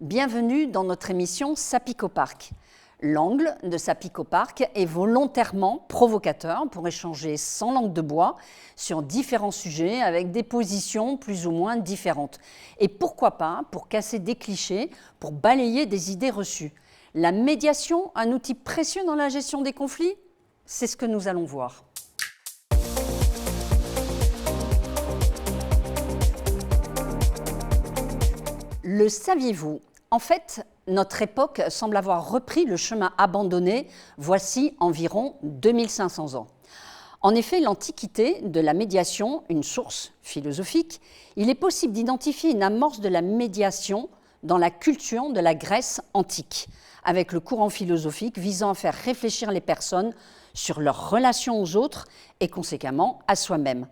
Bienvenue dans notre émission Sapiko Park. L'angle de Sapiko Park est volontairement provocateur pour échanger sans langue de bois sur différents sujets avec des positions plus ou moins différentes. Et pourquoi pas pour casser des clichés, pour balayer des idées reçues. La médiation, un outil précieux dans la gestion des conflits? C'est ce que nous allons voir. Le saviez-vous? En fait, notre époque semble avoir repris le chemin abandonné voici environ 2500 ans. En effet, l'Antiquité de la médiation, une source philosophique, il est possible d'identifier une amorce de la médiation dans la culture de la Grèce antique, avec le courant philosophique visant à faire réfléchir les personnes sur leur relation aux autres et conséquemment à soi-même.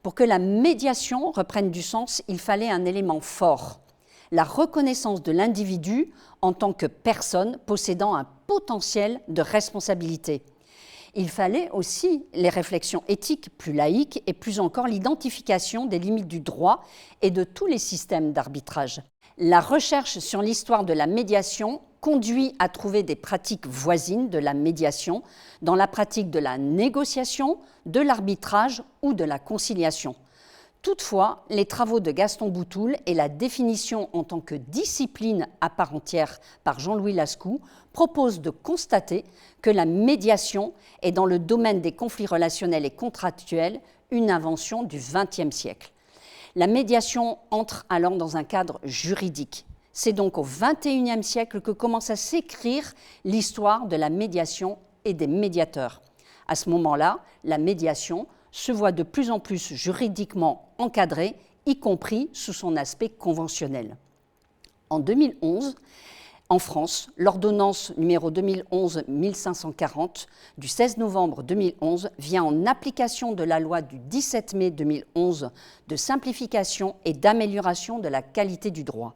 Pour que la médiation reprenne du sens, il fallait un élément fort, la reconnaissance de l'individu en tant que personne possédant un potentiel de responsabilité. Il fallait aussi les réflexions éthiques plus laïques et plus encore l'identification des limites du droit et de tous les systèmes d'arbitrage. La recherche sur l'histoire de la médiation conduit à trouver des pratiques voisines de la médiation dans la pratique de la négociation, de l'arbitrage ou de la conciliation. Toutefois, les travaux de Gaston Boutoul et la définition en tant que discipline à part entière par Jean-Louis Lascou proposent de constater que la médiation est dans le domaine des conflits relationnels et contractuels une invention du XXe siècle. La médiation entre alors dans un cadre juridique. C'est donc au XXIe siècle que commence à s'écrire l'histoire de la médiation et des médiateurs. À ce moment-là, la médiation se voit de plus en plus juridiquement encadrée, y compris sous son aspect conventionnel. En 2011, en France, l'ordonnance numéro 2011-1540 du 16 novembre 2011 vient en application de la loi du 17 mai 2011 de simplification et d'amélioration de la qualité du droit.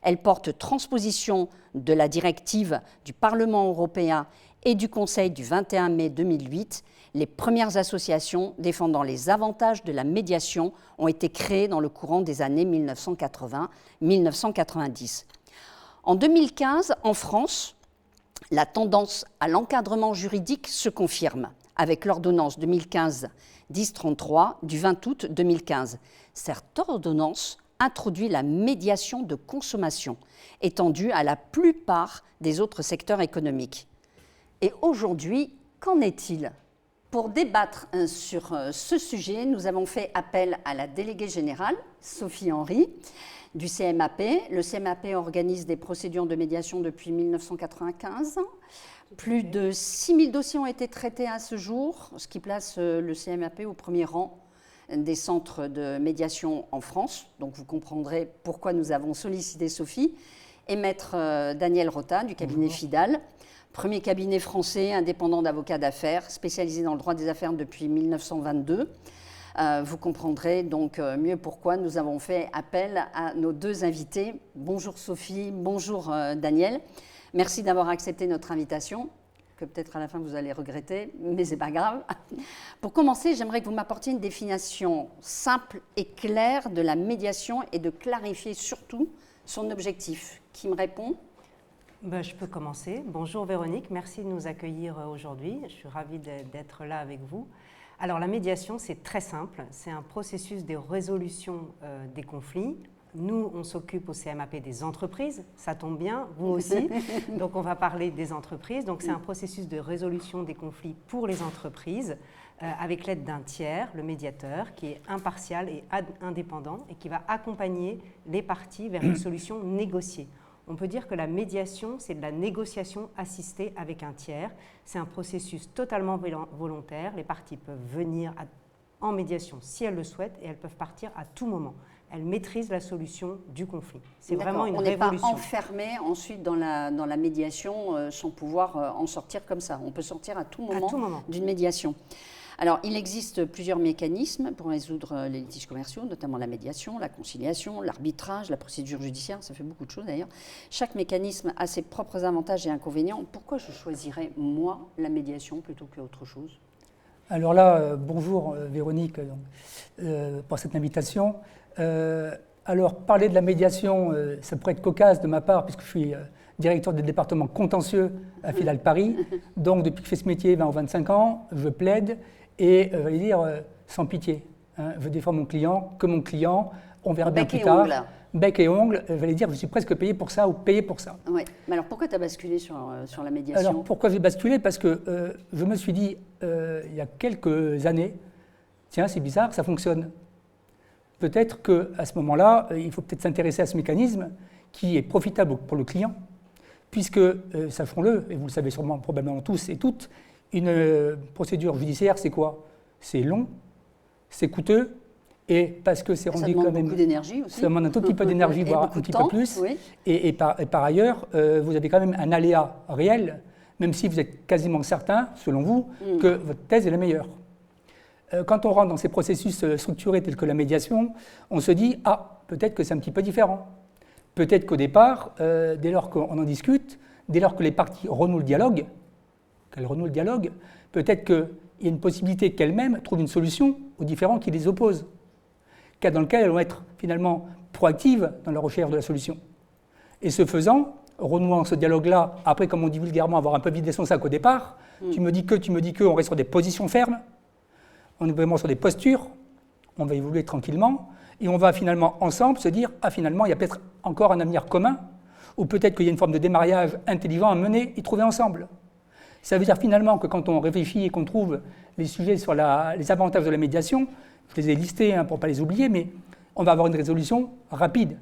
Elle porte transposition de la directive du Parlement européen et du Conseil du 21 mai 2008. Les premières associations défendant les avantages de la médiation ont été créées dans le courant des années 1980-1990. En 2015, en France, la tendance à l'encadrement juridique se confirme avec l'ordonnance 2015-1033 du 20 août 2015. Cette ordonnance introduit la médiation de consommation, étendue à la plupart des autres secteurs économiques. Et aujourd'hui, qu'en est-il ? Pour débattre sur ce sujet, nous avons fait appel à la déléguée générale, Sophie Henry, du CMAP. Le CMAP organise des procédures de médiation depuis 1995. Plus de 6000 dossiers ont été traités à ce jour, ce qui place le CMAP au premier rang des centres de médiation en France. Donc vous comprendrez pourquoi nous avons sollicité Sophie et maître Daniel Rota du cabinet Fidal. Premier cabinet français indépendant d'avocats d'affaires, spécialisé dans le droit des affaires depuis 1922. Vous comprendrez donc mieux pourquoi nous avons fait appel à nos deux invités. Bonjour Sophie, bonjour Daniel. Merci d'avoir accepté notre invitation, que peut-être à la fin vous allez regretter, mais c'est pas grave. Pour commencer, j'aimerais que vous m'apportiez une définition simple et claire de la médiation et de clarifier surtout son objectif. Qui me répond ? Je peux commencer. Bonjour Véronique, merci de nous accueillir aujourd'hui. Je suis ravie d'être là avec vous. Alors la médiation, c'est très simple. C'est un processus de résolution des conflits. Nous, on s'occupe au CMAP des entreprises, ça tombe bien, vous aussi. Donc on va parler des entreprises. Donc c'est un processus de résolution des conflits pour les entreprises avec l'aide d'un tiers, le médiateur, qui est impartial et indépendant et qui va accompagner les parties vers une solution négociée. On peut dire que la médiation, c'est de la négociation assistée avec un tiers. C'est un processus totalement volontaire. Les parties peuvent venir en médiation si elles le souhaitent et elles peuvent partir à tout moment. Elles maîtrisent la solution du conflit. C'est vraiment une révolution. On n'est pas enfermé ensuite dans la médiation sans pouvoir en sortir comme ça. On peut sortir à tout moment. D'une médiation. Alors, il existe plusieurs mécanismes pour résoudre les litiges commerciaux, notamment la médiation, la conciliation, l'arbitrage, la procédure judiciaire, ça fait beaucoup de choses d'ailleurs. Chaque mécanisme a ses propres avantages et inconvénients. Pourquoi je choisirais, moi, la médiation plutôt qu'autre chose ? Alors là, bonjour Véronique pour cette invitation. Alors, parler de la médiation, ça pourrait être cocasse de ma part, puisque je suis directeur des départements contentieux à Fidal Paris. Donc, depuis que je fais ce métier, 20 ou 25 ans, je plaide et, je vais dire, sans pitié. Hein, je défends mon client, que mon client, on verra bien plus tard. Bec et ongles, j'allais dire, je suis presque payé pour ça ou payé pour ça. Ouais. Mais alors, pourquoi tu as basculé sur la médiation? Alors, pourquoi j'ai basculé? Parce que je me suis dit, il y a quelques années, tiens, c'est bizarre, ça fonctionne. Peut-être qu'à ce moment-là, il faut peut-être s'intéresser à ce mécanisme qui est profitable pour le client, puisque, sachons-le, et vous le savez sûrement probablement tous et toutes, une procédure judiciaire, c'est quoi? C'est long, c'est coûteux, et parce que c'est rendu quand même... beaucoup d'énergie aussi. Ça demande un tout petit peu d'énergie, voire un petit peu plus. Oui. Et par ailleurs, vous avez quand même un aléa réel, même si vous êtes quasiment certain, selon vous, que votre thèse est la meilleure. Quand on rentre dans ces processus structurés tels que la médiation, on se dit « Ah, peut-être que c'est un petit peu différent. Peut-être qu'au départ, dès lors qu'on en discute, dès lors que les parties renouent le dialogue, peut-être qu'il y a une possibilité qu'elles-mêmes trouvent une solution aux différends qui les opposent, cas dans lequel elles vont être finalement proactives dans la recherche de la solution. Et ce faisant, renouant ce dialogue-là, après, comme on dit vulgairement, avoir un peu vidé son sac au départ, tu me dis que, on reste sur des positions fermes, on est vraiment sur des postures, on va évoluer tranquillement, et on va finalement ensemble se dire, ah finalement, il y a peut-être encore un avenir commun, ou peut-être qu'il y a une forme de démarrage intelligent à mener et trouver ensemble. Ça veut dire finalement que quand on réfléchit et qu'on trouve les sujets sur les avantages de la médiation, je les ai listés pour ne pas les oublier, mais on va avoir une résolution rapide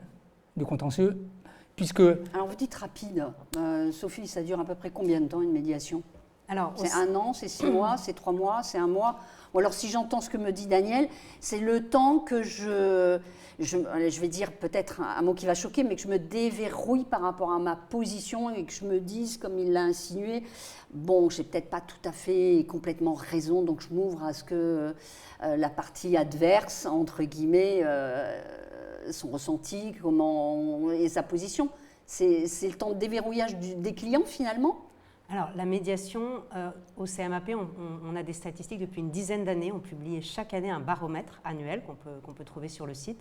du contentieux, puisque... Alors vous dites rapide. Sophie, ça dure à peu près combien de temps une médiation? C'est 1 an, c'est 6 mois, c'est 3 mois, c'est 1 mois? Ou alors si j'entends ce que me dit Daniel, c'est le temps que je vais dire peut-être un mot qui va choquer, mais que je me déverrouille par rapport à ma position et que je me dise, comme il l'a insinué, bon, j'ai peut-être pas tout à fait complètement raison, donc je m'ouvre à ce que la partie adverse, entre guillemets, son ressenti, et sa position. C'est le temps de déverrouillage des clients finalement? Alors, la médiation, au CMAP, on a des statistiques depuis une dizaine d'années. On publie chaque année un baromètre annuel qu'on peut trouver sur le site.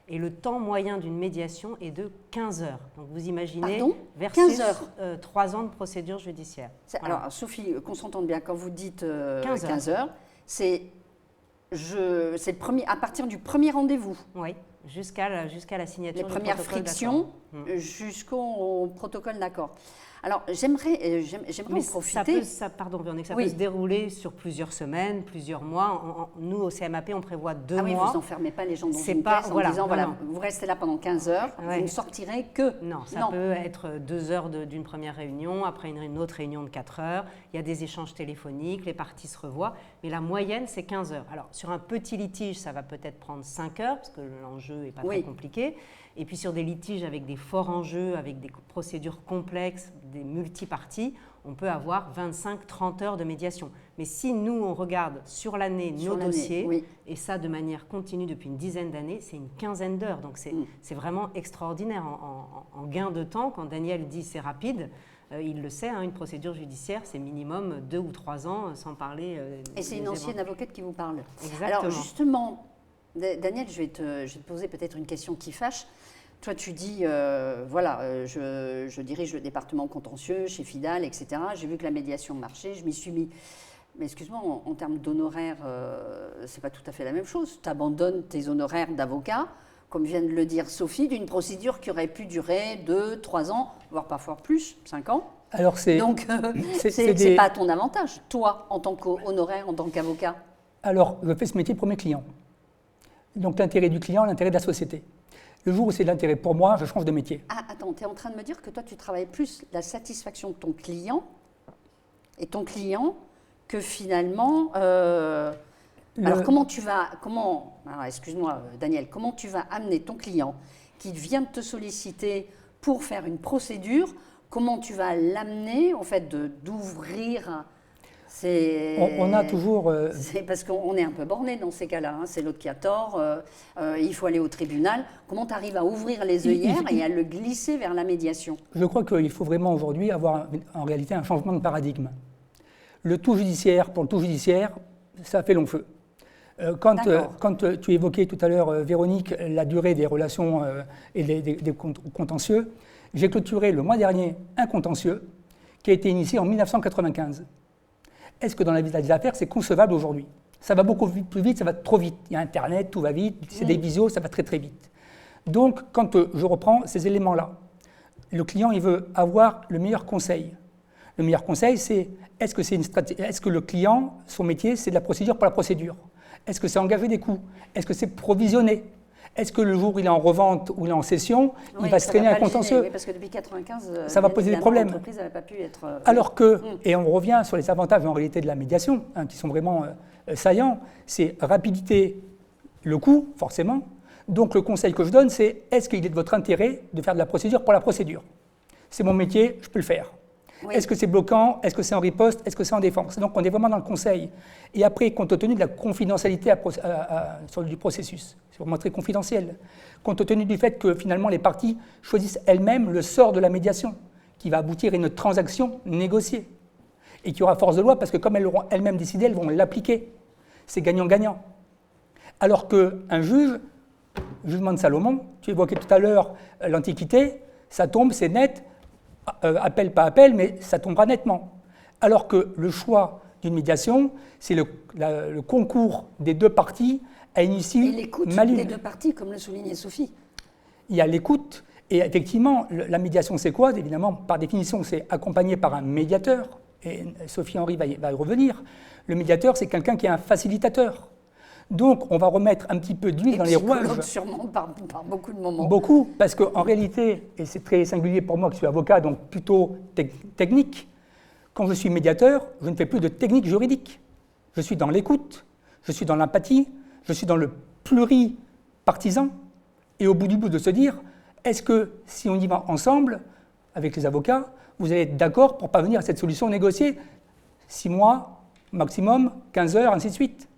Et le temps moyen d'une médiation est de 15 heures. Donc, vous imaginez, versus 3 ans de procédure judiciaire. Voilà. Alors, Sophie, qu'on s'entende bien, quand vous dites 15 heures, c'est à partir du premier rendez-vous. Oui, jusqu'à la signature du premières protocole frictions jusqu'au protocole d'accord. Alors, j'aimerais en profiter. Pardon, Véronique, ça peut se dérouler sur plusieurs semaines, plusieurs mois. Nous, au CMAP, on prévoit 2 mois. Ah oui, vous n'enfermez pas les gens dans une pièce en disant, voilà, vous restez là pendant 15 heures, vous ne sortirez que... Non, ça peut être 2 heures d'une première réunion, après une autre réunion de 4 heures. Il y a des échanges téléphoniques, les parties se revoient, mais la moyenne, c'est 15 heures. Alors, sur un petit litige, ça va peut-être prendre 5 heures, parce que l'enjeu n'est pas très compliqué. Et puis sur des litiges avec des forts enjeux, avec des procédures complexes, des multiparties, on peut avoir 25-30 heures de médiation. Mais si nous, on regarde sur l'année nos dossiers, et ça de manière continue depuis une dizaine d'années, c'est une quinzaine d'heures. Donc c'est vraiment extraordinaire en gain de temps. Quand Daniel dit c'est rapide, il le sait, une procédure judiciaire, c'est minimum 2 ou 3 ans, sans parler... et c'est une ancienne avocate qui vous parle. Exactement. Alors justement... Daniel, je vais te poser peut-être une question qui fâche. Toi, tu dis, je dirige le département contentieux chez Fidal, etc. J'ai vu que la médiation marchait, je m'y suis mis. Mais excuse-moi, en termes d'honoraires, c'est pas tout à fait la même chose. Tu abandonnes tes honoraires d'avocat, comme vient de le dire Sophie, d'une procédure qui aurait pu durer 2, 3 ans, voire parfois plus, 5 ans. Alors donc, c'est pas à ton avantage, toi, en tant qu'honoraire, en tant qu'avocat. Alors, je fais ce métier pour mes clients. Donc l'intérêt du client, l'intérêt de la société. Le jour où c'est l'intérêt pour moi, je change de métier. Ah, attends, tu es en train de me dire que toi, tu travailles plus la satisfaction de ton client et ton client que finalement... Alors, excuse-moi, Daniel, comment tu vas amener ton client qui vient de te solliciter pour faire une procédure, comment tu vas l'amener, en fait, d'ouvrir... On a toujours... C'est parce qu'on est un peu borné dans ces cas-là. C'est l'autre qui a tort. Il faut aller au tribunal. Comment tu arrives à ouvrir les œillères et à le glisser vers la médiation? Je crois qu'il faut vraiment aujourd'hui avoir en réalité un changement de paradigme. Le tout judiciaire, pour le tout judiciaire, ça fait long feu. Quand tu évoquais tout à l'heure, Véronique, la durée des relations et des contentieux, j'ai clôturé le mois dernier un contentieux qui a été initié en 1995. Est-ce que dans la vie des affaires, c'est concevable aujourd'hui? Ça va beaucoup plus vite, ça va trop vite. Il y a Internet, tout va vite, c'est des visios, ça va très très vite. Donc, quand je reprends ces éléments-là, le client, il veut avoir le meilleur conseil. Le meilleur conseil, c'est est-ce que le client, son métier, c'est de la procédure pour la procédure? Est-ce que c'est engager des coûts? Est-ce que c'est provisionner? Est-ce que le jour où il est en revente ou il est en cession, il va se traîner un contentieux? Oui, parce que depuis 1995, ça va poser des problèmes. L'entreprise n'avait pas pu être... Alors que, et on revient sur les avantages en réalité de la médiation, qui sont vraiment saillants, c'est rapidité, le coût, forcément. Donc le conseil que je donne, c'est est-ce qu'il est de votre intérêt de faire de la procédure pour la procédure? C'est mon métier, je peux le faire. Oui. Est-ce que c'est bloquant? Est-ce que c'est en riposte? Est-ce que c'est en défense? Donc on est vraiment dans le conseil. Et après, compte tenu de la confidentialité du processus, c'est vraiment très confidentiel, compte tenu du fait que finalement les parties choisissent elles-mêmes le sort de la médiation, qui va aboutir à une transaction négociée, et qui aura force de loi, parce que comme elles l'auront elles-mêmes décidé, elles vont l'appliquer. C'est gagnant-gagnant. Alors qu'un juge, jugement de Salomon, tu évoquais tout à l'heure l'Antiquité, ça tombe, c'est net, appel, pas appel, mais ça tombera nettement. Alors que le choix d'une médiation, c'est le concours des deux parties à une issue maligne. Et l'écoute des deux parties, comme le soulignait Sophie. Il y a l'écoute, et effectivement, la médiation, c'est quoi? Évidemment, par définition, c'est accompagné par un médiateur, et Sophie-Henri va y revenir. Le médiateur, c'est quelqu'un qui est un facilitateur. Donc, on va remettre un petit peu d'huile dans les rouages. Sûrement par beaucoup de moments. Beaucoup, parce qu'en réalité, et c'est très singulier pour moi qui suis avocat, donc plutôt technique, quand je suis médiateur, je ne fais plus de technique juridique. Je suis dans l'écoute, je suis dans l'empathie, je suis dans le pluripartisan, et au bout du bout de se dire, est-ce que si on y va ensemble, avec les avocats, vous allez être d'accord pour parvenir à cette solution négociée 6 mois, maximum, 15 heures, ainsi de suite.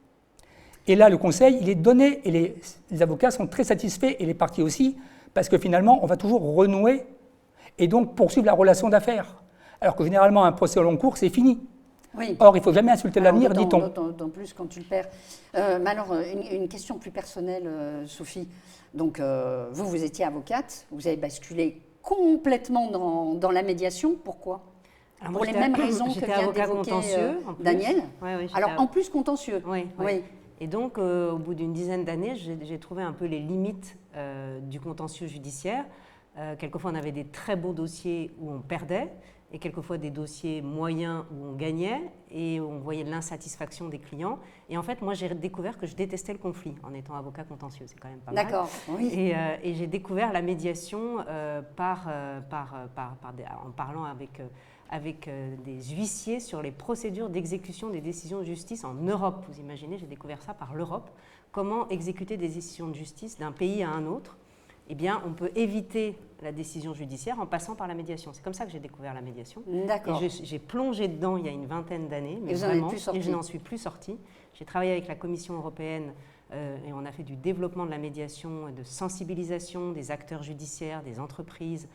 Et là, le conseil, il est donné, et les avocats sont très satisfaits, et les parties aussi, parce que finalement, on va toujours renouer, et donc poursuivre la relation d'affaires. Alors que généralement, un procès au long cours, c'est fini. Oui. Or, il ne faut jamais insulter l'avenir, dit-on. D'autant plus quand tu le perds. Mais alors, une question plus personnelle, Sophie. Donc, vous étiez avocate, vous avez basculé complètement dans la médiation. Pourquoi? Pour les mêmes raisons que vient d'évoquer Daniel. Oui, alors, en plus contentieux. Oui. Et donc, au bout d'une dizaine d'années, j'ai trouvé un peu les limites du contentieux judiciaire. Quelquefois, on avait des très beaux dossiers où on perdait, et quelquefois des dossiers moyens où on gagnait, et on voyait l'insatisfaction des clients. Et en fait, moi, j'ai découvert que je détestais le conflit en étant avocat contentieux. C'est quand même pas mal. D'accord, oui. Et j'ai découvert la médiation en parlant avec des huissiers sur les procédures d'exécution des décisions de justice en Europe. Vous imaginez, j'ai découvert ça par l'Europe. Comment exécuter des décisions de justice d'un pays à un autre? Eh bien, on peut éviter la décision judiciaire en passant par la médiation. C'est comme ça que j'ai découvert la médiation. D'accord. Et j'ai plongé dedans il y a une vingtaine d'années, mais vraiment, et je n'en suis plus sortie. J'ai travaillé avec la Commission européenne et on a fait du développement de la médiation, de sensibilisation des acteurs judiciaires, des entreprises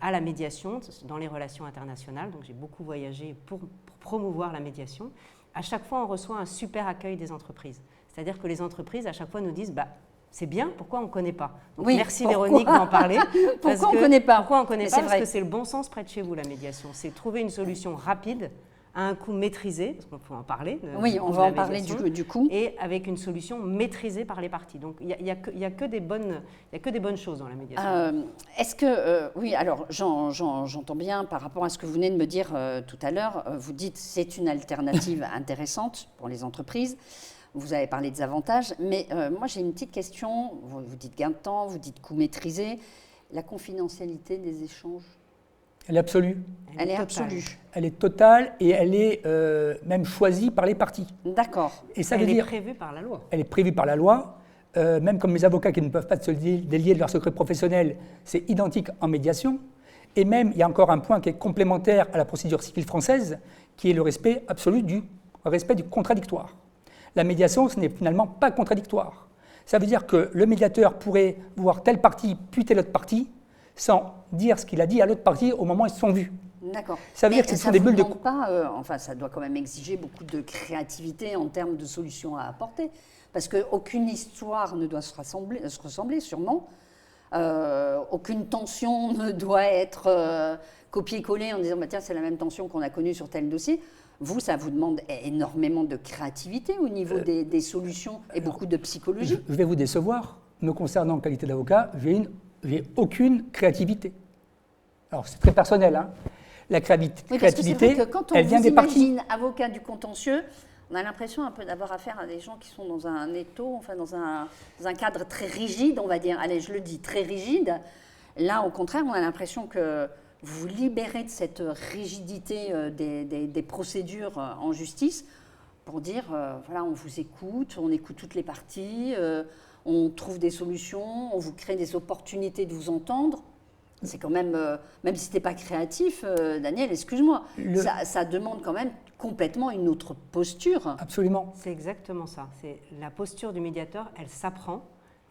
à la médiation dans les relations internationales. Donc j'ai beaucoup voyagé pour promouvoir la médiation. À chaque fois, on reçoit un super accueil des entreprises. C'est-à-dire que les entreprises, à chaque fois, nous disent c'est bien, pourquoi on ne connaît pas? Donc, oui, merci Véronique d'en parler. Pourquoi on ne connaît pas? Pourquoi on ne connaît pas? Parce que c'est le bon sens près de chez vous, la médiation. C'est trouver une solution rapide, à un coût maîtrisé, parce qu'on peut en parler. Oui, on va en parler du coût. Et avec une solution maîtrisée par les parties. Donc il n'y a que des bonnes choses dans la médiation. Est-ce que, oui, alors j'entends bien par rapport à ce que vous venez de me dire tout à l'heure, vous dites c'est une alternative intéressante pour les entreprises. Vous avez parlé des avantages, mais moi j'ai une petite question. Vous dites gain de temps, vous dites coût maîtrisé. La confidentialité des échanges? Elle est absolue. Elle est absolue. Elle est totale et elle est même choisie par les parties. D'accord. Et ça veut dire, est prévue par la loi. Elle est prévue par la loi. Même comme mes avocats qui ne peuvent pas se délier de leur secret professionnel, c'est identique en médiation. Et même, il y a encore un point qui est complémentaire à la procédure civile française, qui est le respect absolu du contradictoire. La médiation, ce n'est finalement pas contradictoire. Ça veut dire que le médiateur pourrait voir telle partie puis telle autre partie sans dire ce qu'il a dit à l'autre partie au moment où ils se sont vus. D'accord. Ça veut dire que ce sont des bulles de... Enfin, ça doit quand même exiger beaucoup de créativité en termes de solutions à apporter. Parce qu'aucune histoire ne doit se ressembler sûrement. Aucune tension ne doit être copiée-collée en disant bah, tiens, c'est la même tension qu'on a connue sur tel dossier. Vous, ça vous demande énormément de créativité au niveau des solutions et beaucoup de psychologie. Je vais vous décevoir. Me concernant en qualité d'avocat, j'ai aucune créativité. Alors, c'est très personnel. Hein. La créativité, parce que c'est vrai que quand on elle vient des parties. imagine avocat du contentieux, on a l'impression un peu d'avoir affaire à des gens qui sont dans un étau, enfin dans un cadre très rigide, on va dire. Allez, je le dis, très rigide. Là, au contraire, on a l'impression que vous vous libérez de cette rigidité des procédures en justice pour dire, voilà, on vous écoute, on écoute toutes les parties, on trouve des solutions, on vous crée des opportunités de vous entendre. C'est quand même, même si tu n'es pas créatif, Daniel, excuse-moi, ça demande quand même complètement une autre posture. Absolument. C'est exactement ça. C'est la posture du médiateur, elle s'apprend,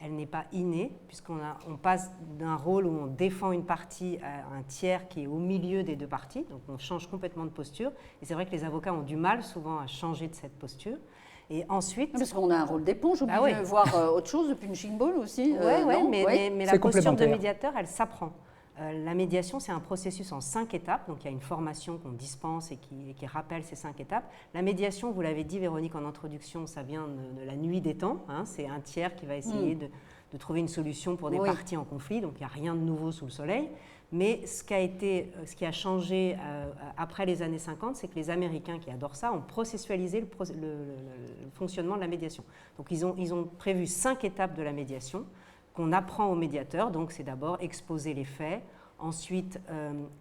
elle n'est pas innée, puisqu'on passe d'un rôle où on défend une partie à un tiers qui est au milieu des deux parties, donc on change complètement de posture. Et c'est vrai que les avocats ont du mal souvent à changer de cette posture. Et ensuite, parce qu'on a un rôle d'éponge, on peut voir autre chose, de punching ball aussi. Oui, mais la posture de médiateur, elle s'apprend. La médiation, c'est un processus en 5 étapes. Donc, il y a une formation qu'on dispense et qui rappelle ces 5 étapes. La médiation, vous l'avez dit, Véronique, en introduction, ça vient de la nuit des temps. Hein. C'est un tiers qui va essayer de trouver une solution pour des parties en conflit. Donc, il n'y a rien de nouveau sous le soleil. Mais ce qui a changé après les années 50, c'est que les Américains qui adorent ça ont processualisé le fonctionnement de la médiation. Donc, ils ont prévu 5 étapes de la médiation qu'on apprend aux médiateurs. Donc, c'est d'abord exposer les faits, ensuite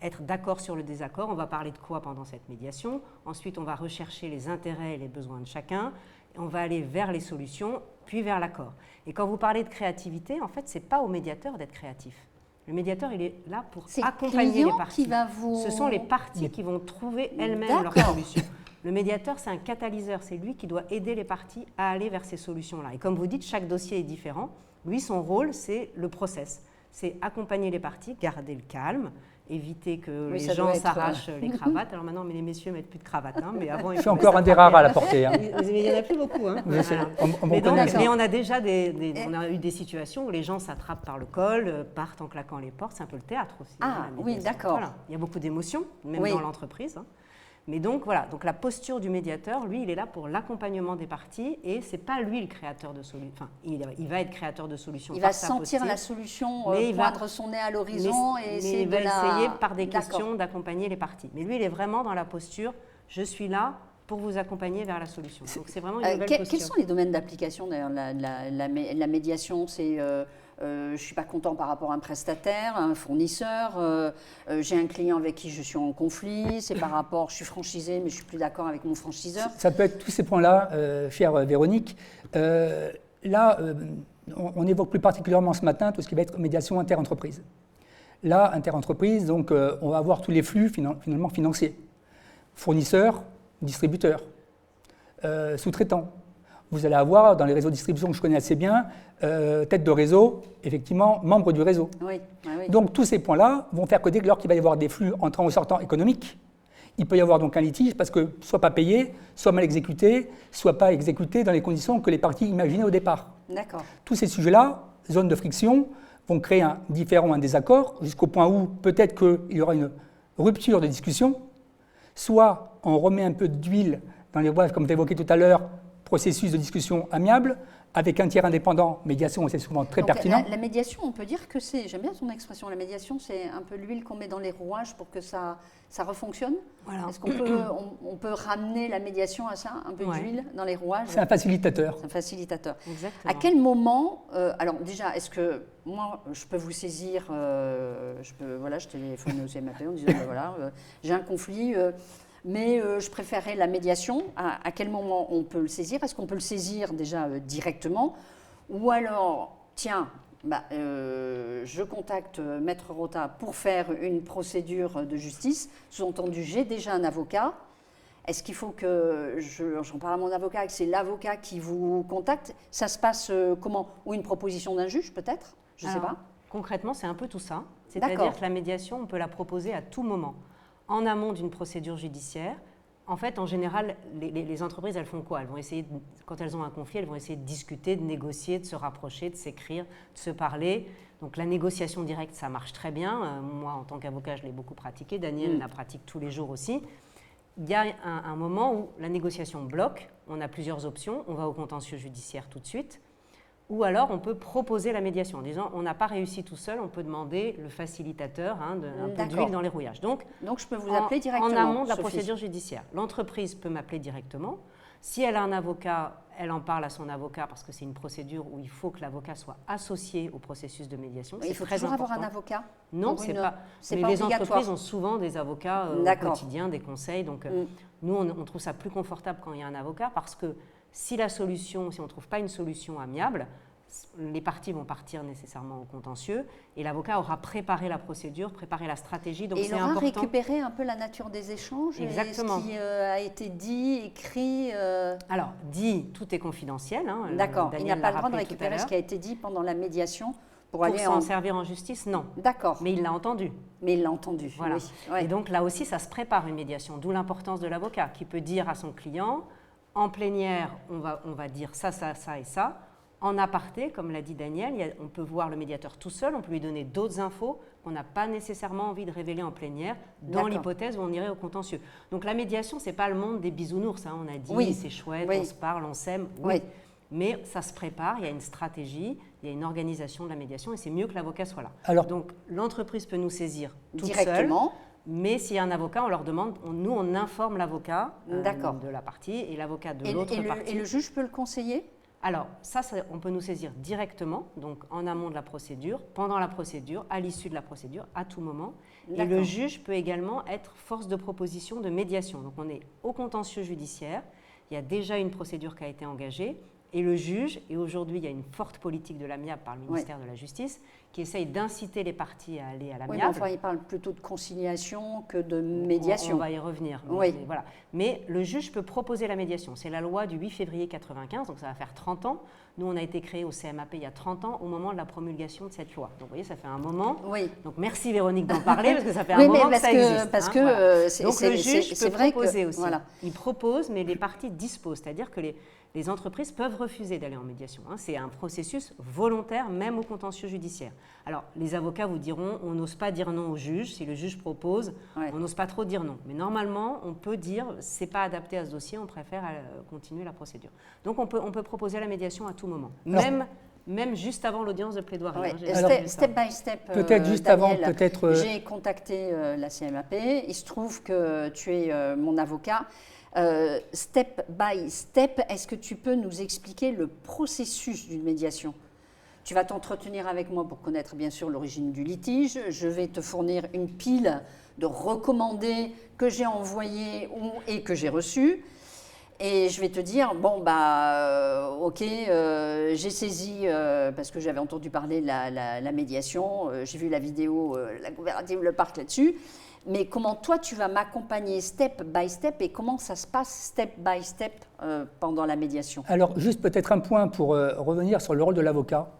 être d'accord sur le désaccord. On va parler de quoi pendant cette médiation? Ensuite, on va rechercher les intérêts et les besoins de chacun. On va aller vers les solutions, puis vers l'accord. Et quand vous parlez de créativité, en fait, ce n'est pas au médiateur d'être créatif. Le médiateur, il est là pour accompagner les parties. Ce sont les parties qui vont trouver elles-mêmes leur solution. Le médiateur, c'est un catalyseur. C'est lui qui doit aider les parties à aller vers ces solutions-là. Et comme vous dites, chaque dossier est différent. Lui, son rôle, c'est le process. C'est accompagner les parties, garder le calme, éviter que les gens s'arrachent les cravates. Alors maintenant, les messieurs ne mettent plus de cravates. Hein, mais avant, je suis encore un des rares à la porter. Hein. Mais il n'y en a plus beaucoup. Hein. Mais on a déjà on a eu des situations où les gens s'attrapent par le col, partent en claquant les portes. C'est un peu le théâtre aussi. Ah oui, d'accord. Voilà. Il y a beaucoup d'émotions, même dans l'entreprise. Hein. Mais donc voilà, donc la posture du médiateur, lui, il est là pour l'accompagnement des parties et c'est pas lui le créateur de solutions. Enfin, il va être créateur de solutions. Il va sentir la solution, poindre son nez à l'horizon et essayer il va essayer par des questions d'accompagner les parties. Mais lui, il est vraiment dans la posture, je suis là pour vous accompagner vers la solution. Donc c'est vraiment une nouvelle posture. Quels sont les domaines d'application d'ailleurs la médiation? C'est je ne suis pas content par rapport à un prestataire, à un fournisseur, j'ai un client avec qui je suis en conflit, c'est par rapport, je suis franchisé mais je ne suis plus d'accord avec mon franchiseur. Ça peut être tous ces points-là, chère Véronique. Là, on évoque plus particulièrement ce matin tout ce qui va être médiation inter-entreprise. Là, inter-entreprise, donc on va avoir tous les flux finalement financiers. Fournisseurs, distributeurs, sous-traitants. Vous allez avoir, dans les réseaux de distribution que je connais assez bien, tête de réseau, effectivement, membre du réseau. Oui. Donc tous ces points-là vont faire que dès lors qu'il va y avoir des flux entrants ou sortants économiques, il peut y avoir donc un litige parce que soit pas payé, soit mal exécuté, soit pas exécuté dans les conditions que les parties imaginaient au départ. D'accord. Tous ces sujets-là, zones de friction, vont créer un différend, un désaccord, jusqu'au point où peut-être qu'il y aura une rupture de discussion, soit on remet un peu d'huile dans les boîtes, comme tu évoquais tout à l'heure, processus de discussion amiable, avec un tiers indépendant, médiation, c'est souvent très pertinent. La médiation, on peut dire que c'est, j'aime bien ton expression, la médiation, c'est un peu l'huile qu'on met dans les rouages pour que ça refonctionne. Voilà. Est-ce qu'on peut ramener la médiation à ça, un peu d'huile dans les rouages? C'est un facilitateur. C'est un facilitateur. Exactement. À quel moment, alors déjà, est-ce que moi, je peux vous saisir, je téléphone au CMAP en disant, j'ai un conflit, mais je préférerais la médiation. À quel moment on peut le saisir? Est-ce qu'on peut le saisir déjà directement? Ou alors, tiens, je contacte Maître Rota pour faire une procédure de justice. Sous-entendu, j'ai déjà un avocat. Est-ce qu'il faut que j'en parle à mon avocat et que c'est l'avocat qui vous contacte? Ça se passe comment? Ou une proposition d'un juge peut-être? Je ne sais pas. Concrètement, c'est un peu tout ça. C'est-à-dire que la médiation, on peut la proposer à tout moment. En amont d'une procédure judiciaire, En fait, en général, les entreprises, elles font quoi? Elles vont essayer, quand elles ont un conflit, elles vont essayer de discuter, de négocier, de se rapprocher, de s'écrire, de se parler. Donc la négociation directe, ça marche très bien. Moi, en tant qu'avocat, je l'ai beaucoup pratiqué. Daniel la pratique tous les jours aussi. Il y a un moment où la négociation bloque. On a plusieurs options. On va au contentieux judiciaire tout de suite. Ou alors, on peut proposer la médiation en disant on n'a pas réussi tout seul, on peut demander le facilitateur, un peu d'huile dans les rouillages. Donc je peux vous appeler directement. En amont de la Sophie. procédure judiciaire. L'entreprise peut m'appeler directement. Si elle a un avocat, elle en parle à son avocat parce que c'est une procédure où il faut que l'avocat soit associé au processus de médiation. Il faut toujours avoir un avocat? Non, c'est pas. Mais les entreprises ont souvent des avocats au quotidien, des conseils. Donc nous, on trouve ça plus confortable quand il y a un avocat parce que si on ne trouve pas une solution amiable, les parties vont partir nécessairement au contentieux et l'avocat aura préparé la procédure, préparé la stratégie. Donc et il aura récupéré un peu la nature des échanges. Exactement. Et ce qui a été dit, écrit. Alors, tout est confidentiel. D'accord. Il n'a pas le droit de récupérer ce qui a été dit pendant la médiation pour aller s'en servir en justice, non. D'accord. Mais il l'a entendu. Voilà. Oui. Ouais. Et donc là aussi, ça se prépare une médiation, d'où l'importance de l'avocat qui peut dire à son client, en plénière, on va dire ça, ça, ça et ça. En aparté, comme l'a dit Daniel, on peut voir le médiateur tout seul, on peut lui donner d'autres infos qu'on n'a pas nécessairement envie de révéler en plénière, dans l'hypothèse où on irait au contentieux. Donc la médiation, ce n'est pas le monde des bisounours, on a dit, c'est chouette, on se parle, on s'aime, mais ça se prépare, il y a une stratégie, il y a une organisation de la médiation et c'est mieux que l'avocat soit là. Alors, donc l'entreprise peut nous saisir toute directement. Seule, mais s'il y a un avocat, on leur demande, on informe l'avocat de la partie et l'avocat de l'autre partie. Et le juge peut le conseiller ? Alors, ça, on peut nous saisir directement, donc en amont de la procédure, pendant la procédure, à l'issue de la procédure, à tout moment. Et le juge peut également être force de proposition de médiation. Donc, on est au contentieux judiciaire, il y a déjà une procédure qui a été engagée, et le juge, et aujourd'hui il y a une forte politique de l'amiable par le ministère de la Justice, qui essaye d'inciter les parties à aller à l'amiable. Il parle plutôt de conciliation que de médiation. On va y revenir. Mais voilà. Mais le juge peut proposer la médiation. C'est la loi du 8 février 1995, donc ça va faire 30 ans. Nous, on a été créé au CMAP il y a 30 ans, au moment de la promulgation de cette loi. Donc vous voyez, ça fait un moment. Donc merci Véronique d'en parler, parce que ça fait un moment que ça existe. Donc le juge peut proposer aussi. Voilà. Il propose, mais les parties disposent. C'est-à-dire que les entreprises peuvent refuser d'aller en médiation. C'est un processus volontaire, même au contentieux judiciaire. Alors, les avocats vous diront, on n'ose pas dire non au juge. Si le juge propose, on n'ose pas trop dire non. Mais normalement, on peut dire, c'est pas adapté à ce dossier, on préfère continuer la procédure. Donc, on peut proposer la médiation à tout moment, même juste avant l'audience de plaidoirie. Step by step, peut-être juste Daniel, avant, peut-être. J'ai contacté la CMAP. Il se trouve que tu es mon avocat. Step by step, est-ce que tu peux nous expliquer le processus d'une médiation ? Tu vas t'entretenir avec moi pour connaître bien sûr l'origine du litige. Je vais te fournir une pile de recommandés que j'ai envoyés et que j'ai reçus. Et je vais te dire, j'ai saisi, parce que j'avais entendu parler de la médiation, j'ai vu la vidéo, la coopérative Le Parc là-dessus. Mais comment toi, tu vas m'accompagner step by step et comment ça se passe step by step pendant la médiation ? Alors, juste peut-être un point pour revenir sur le rôle de l'avocat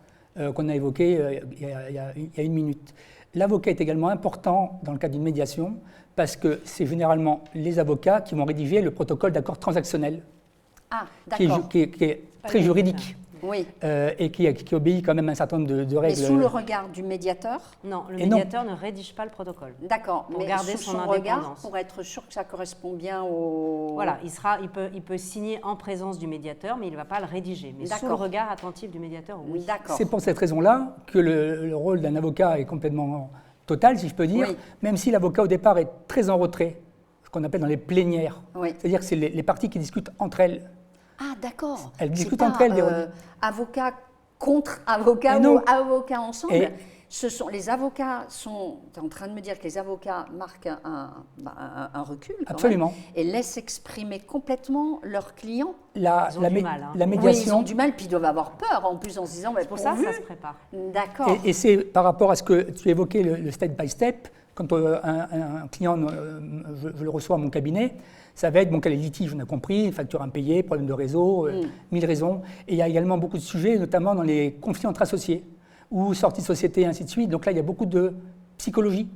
qu'on a évoqué il y a une minute. L'avocat est également important dans le cadre d'une médiation parce que c'est généralement les avocats qui vont rédiger le protocole d'accord transactionnel qui est très juridique. Oui. Et qui obéit quand même à un certain nombre de règles. Mais sous le regard du médiateur ? Non, le médiateur ne rédige pas le protocole. D'accord, pour garder sous son regard, pour être sûr que ça correspond bien au... Voilà, il peut signer en présence du médiateur, mais il ne va pas le rédiger. Mais sous le regard attentif du médiateur, oui. D'accord. C'est pour cette raison-là que le rôle d'un avocat est complètement total, si je peux dire, même si l'avocat au départ est très en retrait, ce qu'on appelle dans les plénières. C'est-à-dire que c'est les parties qui discutent entre elles. Ah, d'accord. Elles discutent entre elles. Avocat contre avocat ou avocat ensemble. Les avocats sont... Tu es en train de me dire que les avocats marquent un recul Absolument. Et laissent exprimer complètement leurs clients. La médiation. Oui, ils ont du mal, puis ils doivent avoir peur en plus en se disant... pour ça, ça se prépare. D'accord. Et c'est par rapport à ce que tu évoquais, le step by step, quand un client, je le reçois à mon cabinet, ça va être, quel est le litige, on a compris, facture impayée, problème de réseau, 1000 raisons. Et il y a également beaucoup de sujets, notamment dans les conflits entre associés, ou sortie de société, ainsi de suite. Donc là, il y a beaucoup de psychologie.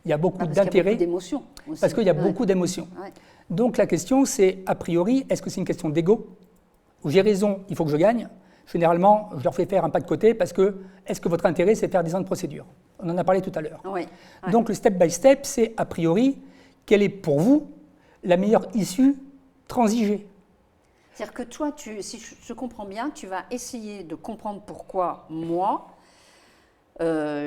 Il y a beaucoup parce qu'il y a d'intérêts. beaucoup d'émotions aussi. Parce qu'il y a beaucoup d'émotions. Ouais. Donc la question, c'est, a priori, est-ce que c'est une question d'ego? Où j'ai raison, il faut que je gagne. Généralement, je leur fais faire un pas de côté parce que, est-ce que votre intérêt, c'est faire 10 ans de procédure? On en a parlé tout à l'heure. Ouais. Ouais. Donc le step by step, c'est, a priori, quelle est pour vous la meilleure issue transigée? C'est-à-dire que toi, si je comprends bien, tu vas essayer de comprendre pourquoi moi,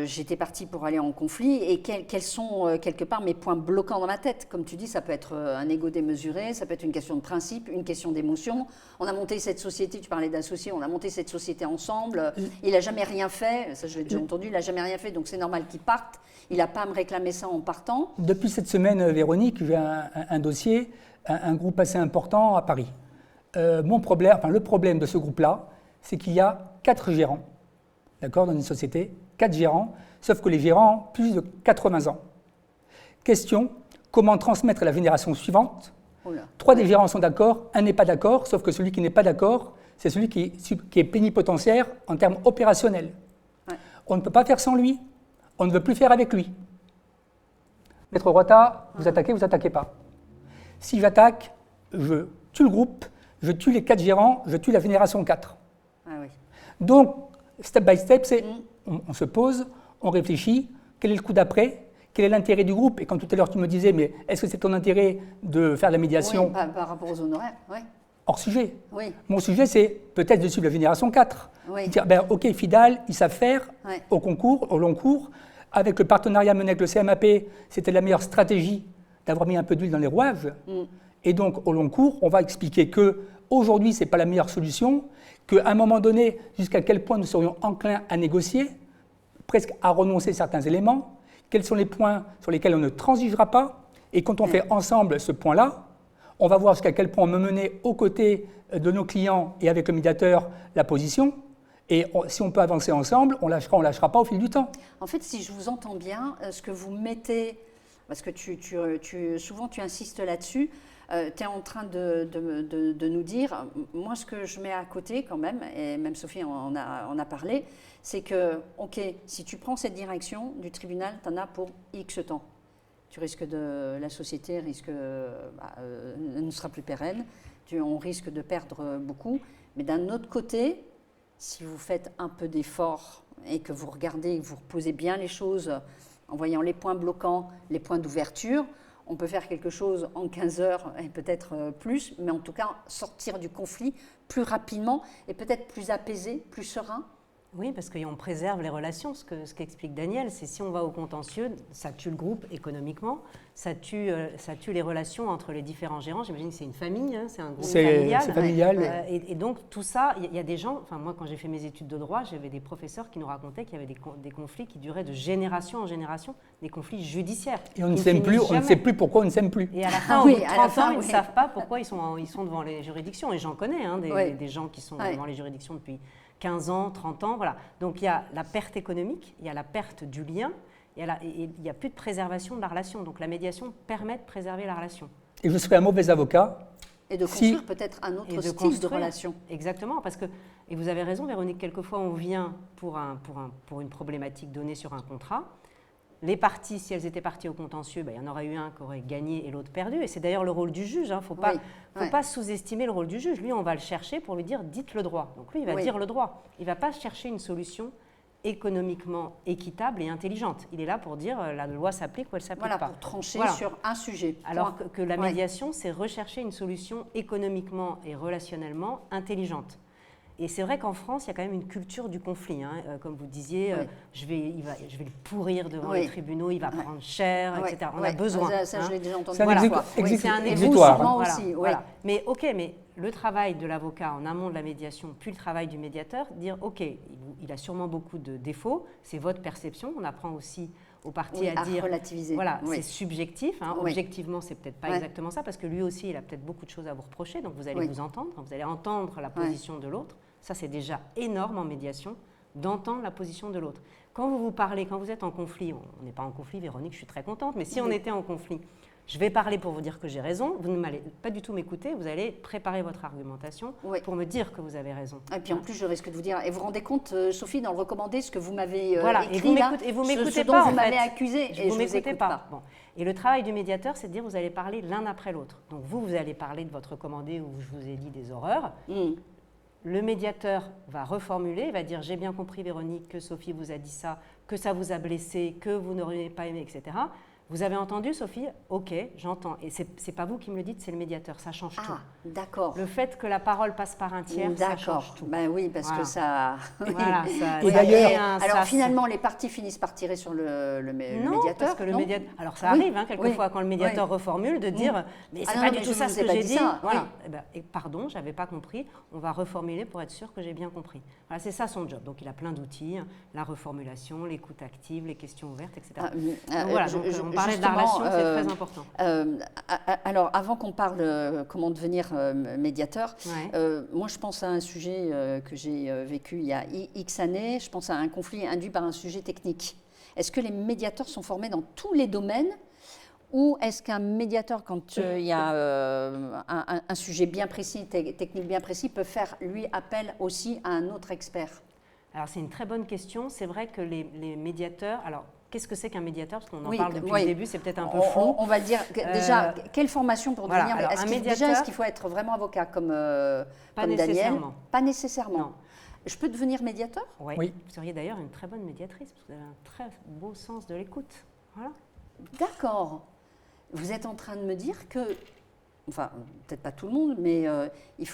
j'étais partie pour aller en conflit et quels sont quelque part mes points bloquants dans ma tête. Comme tu dis, ça peut être un ego démesuré, ça peut être une question de principe, une question d'émotion. On a monté cette société, tu parlais d'associés, on a monté cette société ensemble. Il n'a jamais rien fait, ça je l'ai déjà entendu, il n'a jamais rien fait, donc c'est normal qu'il parte. Il n'a pas à me réclamer ça en partant. Depuis cette semaine, Véronique, j'ai un dossier, un groupe assez important à Paris. Le problème de ce groupe-là, c'est qu'il y a 4 gérants, d'accord, dans une société, 4 gérants, sauf que les gérants ont plus de 80 ans. Question, comment transmettre à la génération suivante? 3 des gérants sont d'accord, un n'est pas d'accord, sauf que celui qui n'est pas d'accord, c'est celui qui est plénipotentiaire en termes opérationnels. Ouais. On ne peut pas faire sans lui, on ne veut plus faire avec lui. Maître Rota, vous attaquez pas. Si j'attaque, je tue le groupe, je tue les 4 gérants, je tue la génération 4. Ah oui. Donc, step by step, c'est on se pose, on réfléchit, quel est le coup d'après, quel est l'intérêt du groupe? Et quand tout à l'heure tu me disais, mais est-ce que c'est ton intérêt de faire de la médiation? Oui, par rapport aux honoraires, oui. Hors sujet. Oui. Mon sujet, c'est peut-être de suivre la génération 4. Oui. Dire, ok, Fidal, ils savent faire au concours, au long cours. Avec le partenariat mené avec le CMAP, c'était la meilleure stratégie d'avoir mis un peu d'huile dans les rouages. Et donc, au long cours, on va expliquer qu'aujourd'hui, ce n'est pas la meilleure solution, qu'à un moment donné, jusqu'à quel point nous serions enclins à négocier, presque à renoncer à certains éléments, quels sont les points sur lesquels on ne transigera pas, et quand on fait ensemble ce point-là, on va voir jusqu'à quel point on peut mener aux côtés de nos clients et avec le médiateur la position, et si on peut avancer ensemble, on lâchera pas au fil du temps. En fait, si je vous entends bien, ce que vous mettez, parce que souvent tu insistes là-dessus, tu es en train de nous dire, moi ce que je mets à côté quand même, et même Sophie en a parlé, c'est que, ok, si tu prends cette direction du tribunal, tu en as pour X temps. La société ne sera plus pérenne, on risque de perdre beaucoup. Mais d'un autre côté, si vous faites un peu d'effort et que vous regardez, vous reposez bien les choses en voyant les points bloquants, les points d'ouverture, on peut faire quelque chose en 15 heures et peut-être plus, mais en tout cas sortir du conflit plus rapidement et peut-être plus apaisé, plus serein. Oui, parce qu'on préserve les relations. Ce qu'explique Daniel, c'est si on va au contentieux, ça tue le groupe économiquement, ça tue les relations entre les différents gérants. J'imagine que c'est une famille, hein, c'est un groupe familial. C'est familial. Et donc tout ça, il y a des gens, enfin moi quand j'ai fait mes études de droit, j'avais des professeurs qui nous racontaient qu'il y avait des conflits qui duraient de génération en génération, des conflits judiciaires. Et on ne sait plus pourquoi on ne s'aime plus. Et à la fin, au bout de 30 ans, ils ne savent pas pourquoi ils sont devant les juridictions. Et j'en connais des gens qui sont devant les juridictions depuis 15 ans, 30 ans, voilà. Donc il y a la perte économique, il y a la perte du lien, et il n'y a plus de préservation de la relation. Donc la médiation permet de préserver la relation. Et je serais un mauvais avocat. Et de construire peut-être un autre style de relation. Exactement, parce que, et vous avez raison Véronique, quelquefois on vient pour une problématique donnée sur un contrat. Les parties, si elles étaient parties au contentieux, il y en aurait eu un qui aurait gagné et l'autre perdu. Et c'est d'ailleurs le rôle du juge. Il ne faut pas sous-estimer le rôle du juge. Lui, on va le chercher pour lui dire « dites le droit ». Donc lui, il va dire le droit. Il ne va pas chercher une solution économiquement équitable et intelligente. Il est là pour dire la loi s'applique ou elle ne s'applique pas. Pour trancher sur un sujet. Alors que la médiation, c'est rechercher une solution économiquement et relationnellement intelligente. Et c'est vrai qu'en France, il y a quand même une culture du conflit. Hein. Comme vous disiez, je vais le pourrir devant les tribunaux, il va prendre cher, etc. On a besoin. Ça, je l'ai déjà entendu. C'est un exutoire. Aussi. Voilà. Mais le travail de l'avocat en amont de la médiation, puis le travail du médiateur, dire ok, il a sûrement beaucoup de défauts, c'est votre perception. On apprend aussi aux parties à dire relativiser. Voilà, c'est subjectif. Hein. Objectivement, c'est peut-être pas exactement ça, parce que lui aussi, il a peut-être beaucoup de choses à vous reprocher. Donc vous allez vous entendre, vous allez entendre la position de l'autre. Ça, c'est déjà énorme en médiation, d'entendre la position de l'autre. Quand vous parlez, quand vous êtes en conflit, on n'est pas en conflit, Véronique, je suis très contente, mais si on était en conflit, Je vais parler pour vous dire que j'ai raison. Vous ne m'allez pas du tout m'écouter. Vous allez préparer votre argumentation pour me dire que vous avez raison. Et puis en plus, je risque de vous dire, et vous vous rendez compte, Sophie, dans le recommandé, ce que vous m'avez écrit et vous m'écoutez ce dont pas, vous m'avez accusé, et je vous ne vous écoute pas. Bon. Et le travail du médiateur, c'est de dire, vous allez parler l'un après l'autre. Donc vous allez parler de votre recommandé où je vous ai dit des horreurs. Le médiateur va reformuler, il va dire « J'ai bien compris, Véronique, que Sophie vous a dit ça, que ça vous a blessé, que vous n'auriez pas aimé, etc. » Vous avez entendu, Sophie? Ok, j'entends. Et ce n'est pas vous qui me le dites, c'est le médiateur. Ça change tout. D'accord. Le fait que la parole passe par un tiers, ça change tout. Ben oui, parce que ça... Voilà, ça... Et d'ailleurs... Alors finalement, les parties finissent par tirer sur le médiateur. Parce que le médiateur... Alors ça arrive, quelquefois, quand le médiateur reformule, de dire « Mais c'est pas du tout ça ce que j'ai dit. » Voilà. Et pardon, je n'avais pas compris. On va reformuler pour être sûr que j'ai bien compris. Voilà, c'est ça son job. Donc il a plein d'outils, la reformulation, l'écoute active, les questions ouvertes, etc. Donc, voilà, on parlait de la relation, c'est très important. Alors, avant qu'on parle comment devenir médiateur, moi je pense à un sujet que j'ai vécu il y a X années, je pense à un conflit induit par un sujet technique. Est-ce que les médiateurs sont formés dans tous les domaines ou est-ce qu'un médiateur, quand il y a un sujet bien précis, technique bien précis, peut faire, lui, appel aussi à un autre expert? Alors, c'est une très bonne question. C'est vrai que les médiateurs... Alors, qu'est-ce que c'est qu'un médiateur? Parce qu'on en parle depuis le début, c'est peut-être un peu flou. On va dire, déjà, quelle formation pour devenir médiateur? Est-ce qu'il faut être vraiment avocat comme Daniel? Pas nécessairement. Non. Je peux devenir médiateur? Oui. Vous seriez d'ailleurs une très bonne médiatrice, parce que vous avez un très beau sens de l'écoute. Voilà. D'accord. Vous êtes en train de me dire que, enfin, peut-être pas tout le monde, mais il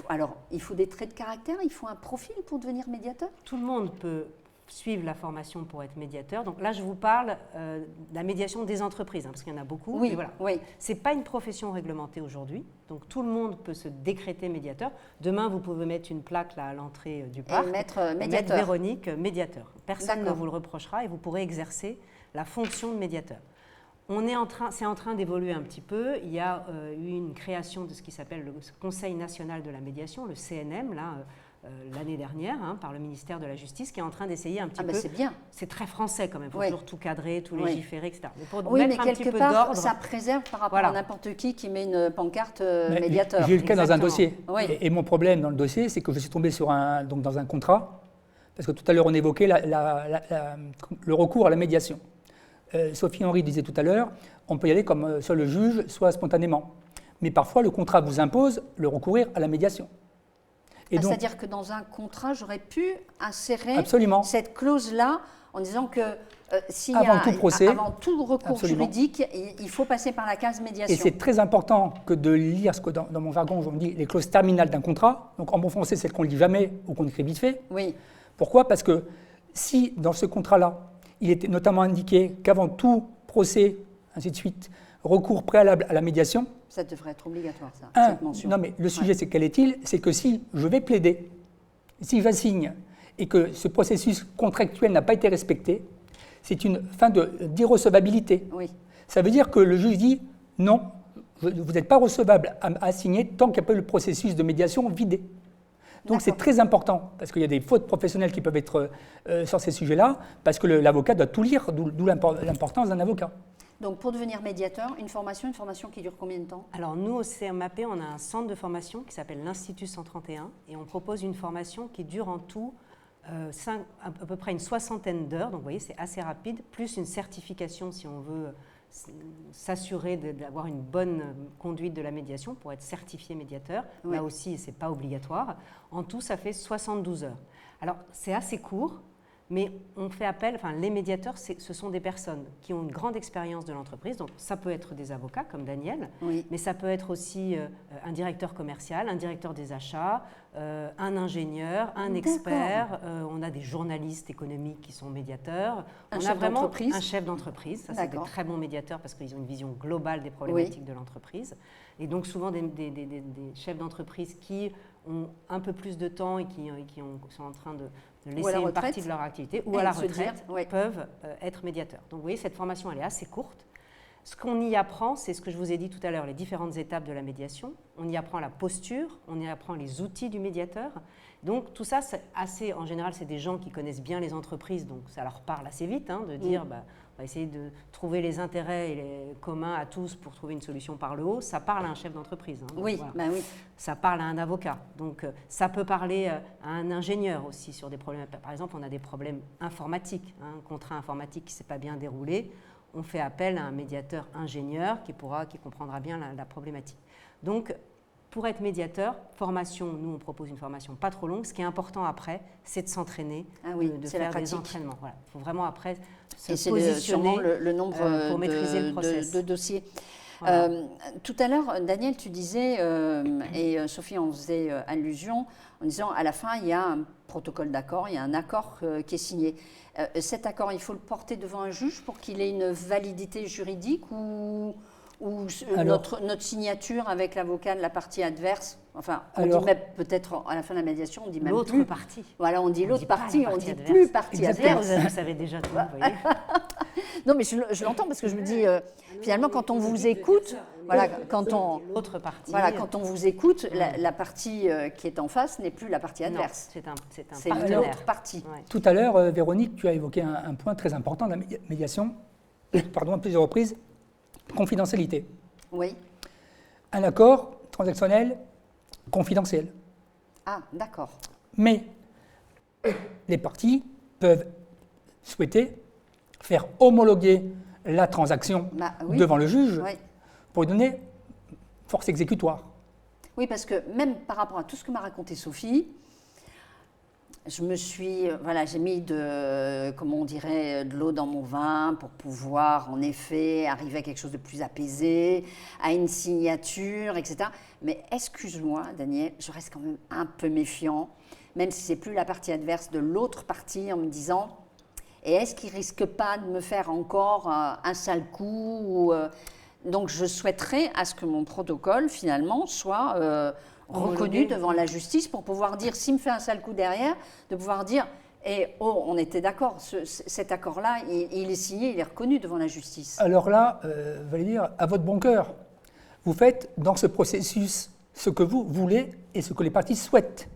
faut des traits de caractère, il faut un profil pour devenir médiateur? Tout le monde peut suivre la formation pour être médiateur. Donc là, je vous parle de la médiation des entreprises, parce qu'il y en a beaucoup. Oui, voilà. Ce n'est pas une profession réglementée aujourd'hui, donc tout le monde peut se décréter médiateur. Demain, vous pouvez mettre une plaque là, à l'entrée du parc, et mettre médiateur. Véronique, médiateur. Personne ne vous le reprochera et vous pourrez exercer la fonction de médiateur. C'est en train d'évoluer un petit peu. Il y a eu une création de ce qui s'appelle le Conseil national de la médiation, le CNM, là, l'année dernière, par le ministère de la Justice, qui est en train d'essayer un petit peu... c'est bien. C'est très français quand même, il faut toujours tout cadrer, tout légiférer, etc. Mais pour mettre un petit peu d'ordre, ça préserve par rapport à n'importe qui met une pancarte médiateur. J'ai eu le cas dans un dossier. Et mon problème dans le dossier, c'est que je suis tombé dans un contrat, parce que tout à l'heure on évoquait le recours à la médiation. Sophie Henry disait tout à l'heure, on peut y aller comme soit le juge, soit spontanément. Mais parfois, le contrat vous impose de recourir à la médiation. C'est-à-dire que dans un contrat, j'aurais pu insérer cette clause-là en disant que avant tout recours juridique, il faut passer par la case médiation. Et c'est très important que de lire ce que dans mon jargon, on dit les clauses terminales d'un contrat. Donc en bon français, celle qu'on ne lit jamais ou qu'on écrit vite fait. Oui. Pourquoi? Parce que si dans ce contrat-là, il était notamment indiqué qu'avant tout procès, ainsi de suite, recours préalable à la médiation. Ça devrait être obligatoire, ça, cette mention. Non, mais le sujet, c'est quel est-il? C'est que si je vais plaider, si j'assigne et que ce processus contractuel n'a pas été respecté, c'est une fin d'irrecevabilité. Oui. Ça veut dire que le juge dit non, vous n'êtes pas recevable à assigner tant qu'il n'y a pas eu le processus de médiation vidé. Donc c'est très important, parce qu'il y a des fautes professionnelles qui peuvent être sur ces sujets-là, parce que l'avocat doit tout lire, d'où l'importance d'un avocat. Donc pour devenir médiateur, une formation qui dure combien de temps? Alors nous, au CMAP, on a un centre de formation qui s'appelle l'Institut 131, et on propose une formation qui dure en tout à peu près une soixantaine d'heures, donc vous voyez, c'est assez rapide, plus une certification si on veut s'assurer d'avoir une bonne conduite de la médiation pour être certifié médiateur. Oui. Là aussi, ce n'est pas obligatoire. En tout, ça fait 72 heures. Alors, c'est assez court, mais on fait appel, les médiateurs, ce sont des personnes qui ont une grande expérience de l'entreprise. Donc, ça peut être des avocats comme Daniel, mais ça peut être aussi un directeur commercial, un directeur des achats, un ingénieur, un expert. On a des journalistes économiques qui sont médiateurs. On a vraiment un chef d'entreprise. Ça, c'est des très bons médiateurs parce qu'ils ont une vision globale des problématiques de l'entreprise. Et donc, souvent, des chefs d'entreprise qui ont un peu plus de temps et qui sont en train de laisser une partie de leur activité ou à la retraite peuvent être médiateurs. Donc vous voyez, cette formation, elle est assez courte. Ce qu'on y apprend, c'est ce que je vous ai dit tout à l'heure, les différentes étapes de la médiation. On y apprend la posture, on y apprend les outils du médiateur. Donc tout ça, en général, c'est des gens qui connaissent bien les entreprises, donc ça leur parle assez vite de dire on va essayer de trouver les intérêts communs à tous pour trouver une solution par le haut, ça parle à un chef d'entreprise. Hein, oui, voilà. bah oui. Ça parle à un avocat. Donc, ça peut parler à un ingénieur aussi sur des problèmes. Par exemple, on a des problèmes informatiques, hein, un contrat informatique qui ne s'est pas bien déroulé. On fait appel à un médiateur ingénieur qui comprendra bien la problématique. Donc, pour être médiateur, formation, nous on propose une formation pas trop longue. Ce qui est important après, c'est de s'entraîner, de faire des entraînements. Voilà. Il faut vraiment après se positionner sûrement le nombre pour maîtriser le process. de dossiers. Voilà. Tout à l'heure, Daniel, tu disais, et Sophie en faisait allusion, en disant à la fin, il y a un protocole d'accord, il y a un accord qui est signé. Cet accord, il faut le porter devant un juge pour qu'il ait une validité juridique ou notre signature avec l'avocat de la partie adverse. Enfin, on dit même peut-être à la fin de la médiation, on dit même l'autre plus. partie. Voilà, on dit l'autre partie, on dit adverse. plus partie Exactement. adverse. Vous savez déjà tout, vous voyez. Non, mais je l'entends parce que je me dis, finalement, quand on vous écoute, voilà, quand on vous écoute, la partie qui est en face n'est plus la partie adverse. C'est un C'est partenaire. l'autre partie. Ouais. Tout à l'heure, Véronique, tu as évoqué un point très important de la médiation, à plusieurs reprises, confidentialité. Oui. Un accord transactionnel confidentiel. Ah, d'accord. Mais les parties peuvent souhaiter faire homologuer la transaction oui. devant le juge Oui. pour lui donner force exécutoire. Oui, parce que même par rapport à tout ce que m'a raconté Sophie, j'ai mis comment on dirait, de l'eau dans mon vin pour pouvoir, en effet, arriver à quelque chose de plus apaisé, à une signature, etc. Mais excuse-moi, Daniel, je reste quand même un peu méfiant, même si c'est plus la partie adverse de l'autre partie, en me disant, et est-ce qu'il risque pas de me faire encore un sale coup Donc, je souhaiterais à ce que mon protocole, finalement, soit reconnu devant la justice pour pouvoir dire, s'il me fait un sale coup derrière, de pouvoir dire, on était d'accord, cet accord-là, il est signé, il est reconnu devant la justice. Alors là, vous allez dire, à votre bon cœur, vous faites dans ce processus ce que vous voulez et ce que les parties souhaitent.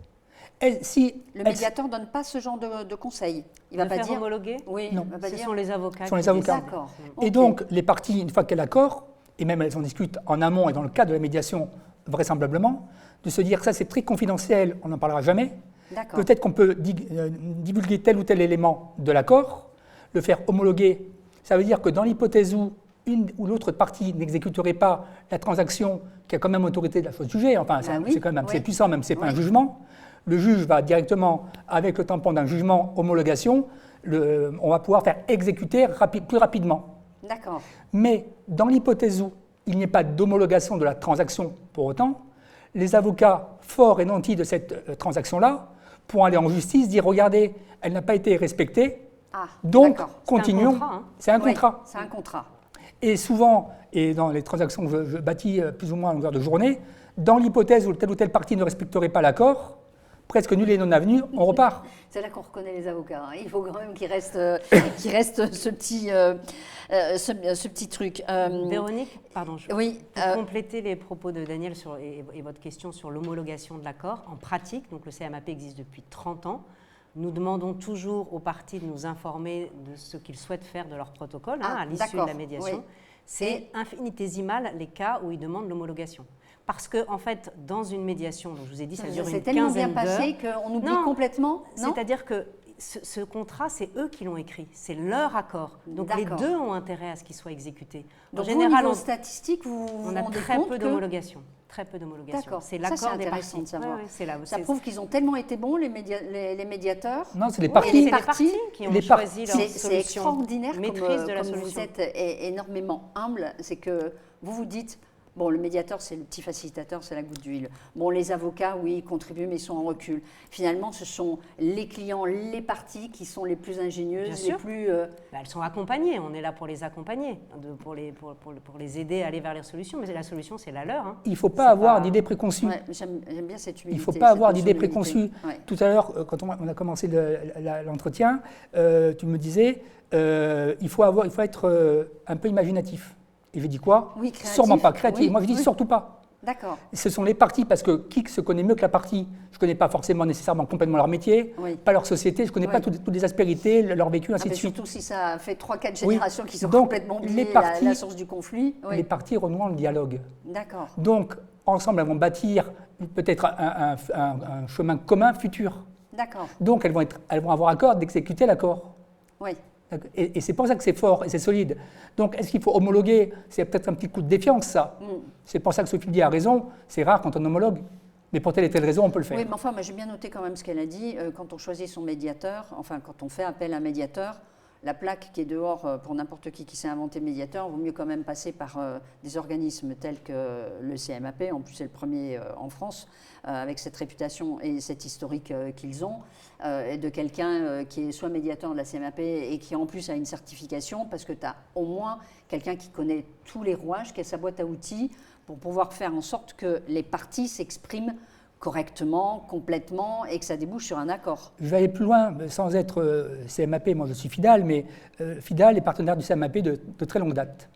Le médiateur ne donne pas ce genre de conseils. Il ne va pas dire homologuer. Oui, non. Il va pas Ce dire. sont les avocats. D'accord. Et donc, les parties, une fois qu'elles accord, et même elles en discutent en amont et dans le cadre de la médiation, vraisemblablement, de se dire ça c'est très confidentiel, on n'en parlera jamais. Peut-être qu'on peut divulguer tel ou tel élément de l'accord, le faire homologuer. Ça veut dire que dans l'hypothèse où une ou l'autre partie n'exécuterait pas la transaction qui a quand même autorité de la chose jugée, enfin c'est quand même assez puissant, même si ce n'est pas un jugement, le juge va directement, avec le tampon d'un jugement homologation, on va pouvoir faire exécuter plus rapidement. D'accord. Mais dans l'hypothèse où il n'y ait pas d'homologation de la transaction pour autant, les avocats forts et nantis de cette transaction-là pourront aller en justice, dire regardez, elle n'a pas été respectée, donc continuons. C'est un contrat. C'est un contrat. Et souvent, et dans les transactions que je bâtis plus ou moins à longueur de journée, dans l'hypothèse où telle ou telle partie ne respecterait pas l'accord, presque nul et non avenu, on repart. C'est là qu'on reconnaît les avocats. Hein. Il faut quand même qu'il reste ce petit truc. Véronique, pardon, je oui, pour compléter les propos de Daniel et votre question sur l'homologation de l'accord, en pratique, donc le CMAP existe depuis 30 ans, nous demandons toujours aux parties de nous informer de ce qu'ils souhaitent faire de leur protocole à l'issue de la médiation. Oui. C'est infinitésimal les cas où ils demandent l'homologation. Parce que, en fait, dans une médiation, donc je vous ai dit, ça dure une quinzaine d'heures. C'est tellement bien passé qu'on oublie complètement. C'est-à-dire que ce contrat, c'est eux qui l'ont écrit, c'est leur accord. Donc les deux ont intérêt à ce qu'il soit exécuté. Donc, en général, en statistique, on a très peu d'homologation. Très peu d'homologation. D'accord. C'est l'accord des parties. De savoir. Ça prouve qu'ils ont tellement été bons, les médiateurs. Non, c'est les parties. Les parties qui ont choisi leur solution. C'est extraordinaire maîtrise de la comme vous êtes énormément humble. C'est que vous dites... Bon, le médiateur, c'est le petit facilitateur, c'est la goutte d'huile. Bon, les avocats, oui, ils contribuent, mais ils sont en recul. Finalement, ce sont les clients, les parties qui sont les plus ingénieuses, les plus... Elles sont accompagnées, on est là pour les accompagner, pour les aider à aller vers les solutions, mais la solution, c'est la leur. Hein. Il ne faut pas avoir d'idées préconçues. Ouais, j'aime bien cette humilité. Il ne faut pas avoir d'idées préconçues. Ouais. Tout à l'heure, quand on a commencé l'entretien, tu me disais, il faut être un peu imaginatif. Il veut dire quoi? Oui, créatif. Sûrement pas créatif. Oui, moi, je dis surtout pas. D'accord. Ce sont les parties, parce que qui se connaît mieux que la partie? Je ne connais pas forcément nécessairement complètement leur métier, pas leur société, je ne connais pas toutes les aspérités, leur vécu, ainsi de suite. Surtout si ça fait 3-4 générations qui sont donc, complètement oubliées la source du conflit. Les parties renouant le dialogue. D'accord. Donc, ensemble, elles vont bâtir peut-être un chemin commun futur. D'accord. Donc, elles vont avoir accord d'exécuter l'accord. Oui. Et c'est pour ça que c'est fort et c'est solide. Donc, est-ce qu'il faut homologuer? C'est peut-être un petit coup de défiance, ça. C'est pour ça que Sophie dit a raison. C'est rare quand on homologue. Mais pour telle et telle raison, on peut le faire. Oui, mais enfin, moi, j'ai bien noté quand même ce qu'elle a dit. Quand on choisit son médiateur, enfin, quand on fait appel à un médiateur, la plaque qui est dehors pour n'importe qui s'est inventé médiateur, vaut mieux quand même passer par des organismes tels que le CMAP. En plus, c'est le premier en France, avec cette réputation et cet historique qu'ils ont, et de quelqu'un qui est soit médiateur de la CMAP et qui en plus a une certification, parce que tu as au moins quelqu'un qui connaît tous les rouages, qui a sa boîte à outils, pour pouvoir faire en sorte que les parties s'expriment correctement, complètement, et que ça débouche sur un accord. Je vais aller plus loin, sans être CMAP, moi je suis FIDAL, mais FIDAL est partenaire du CMAP de très longue date.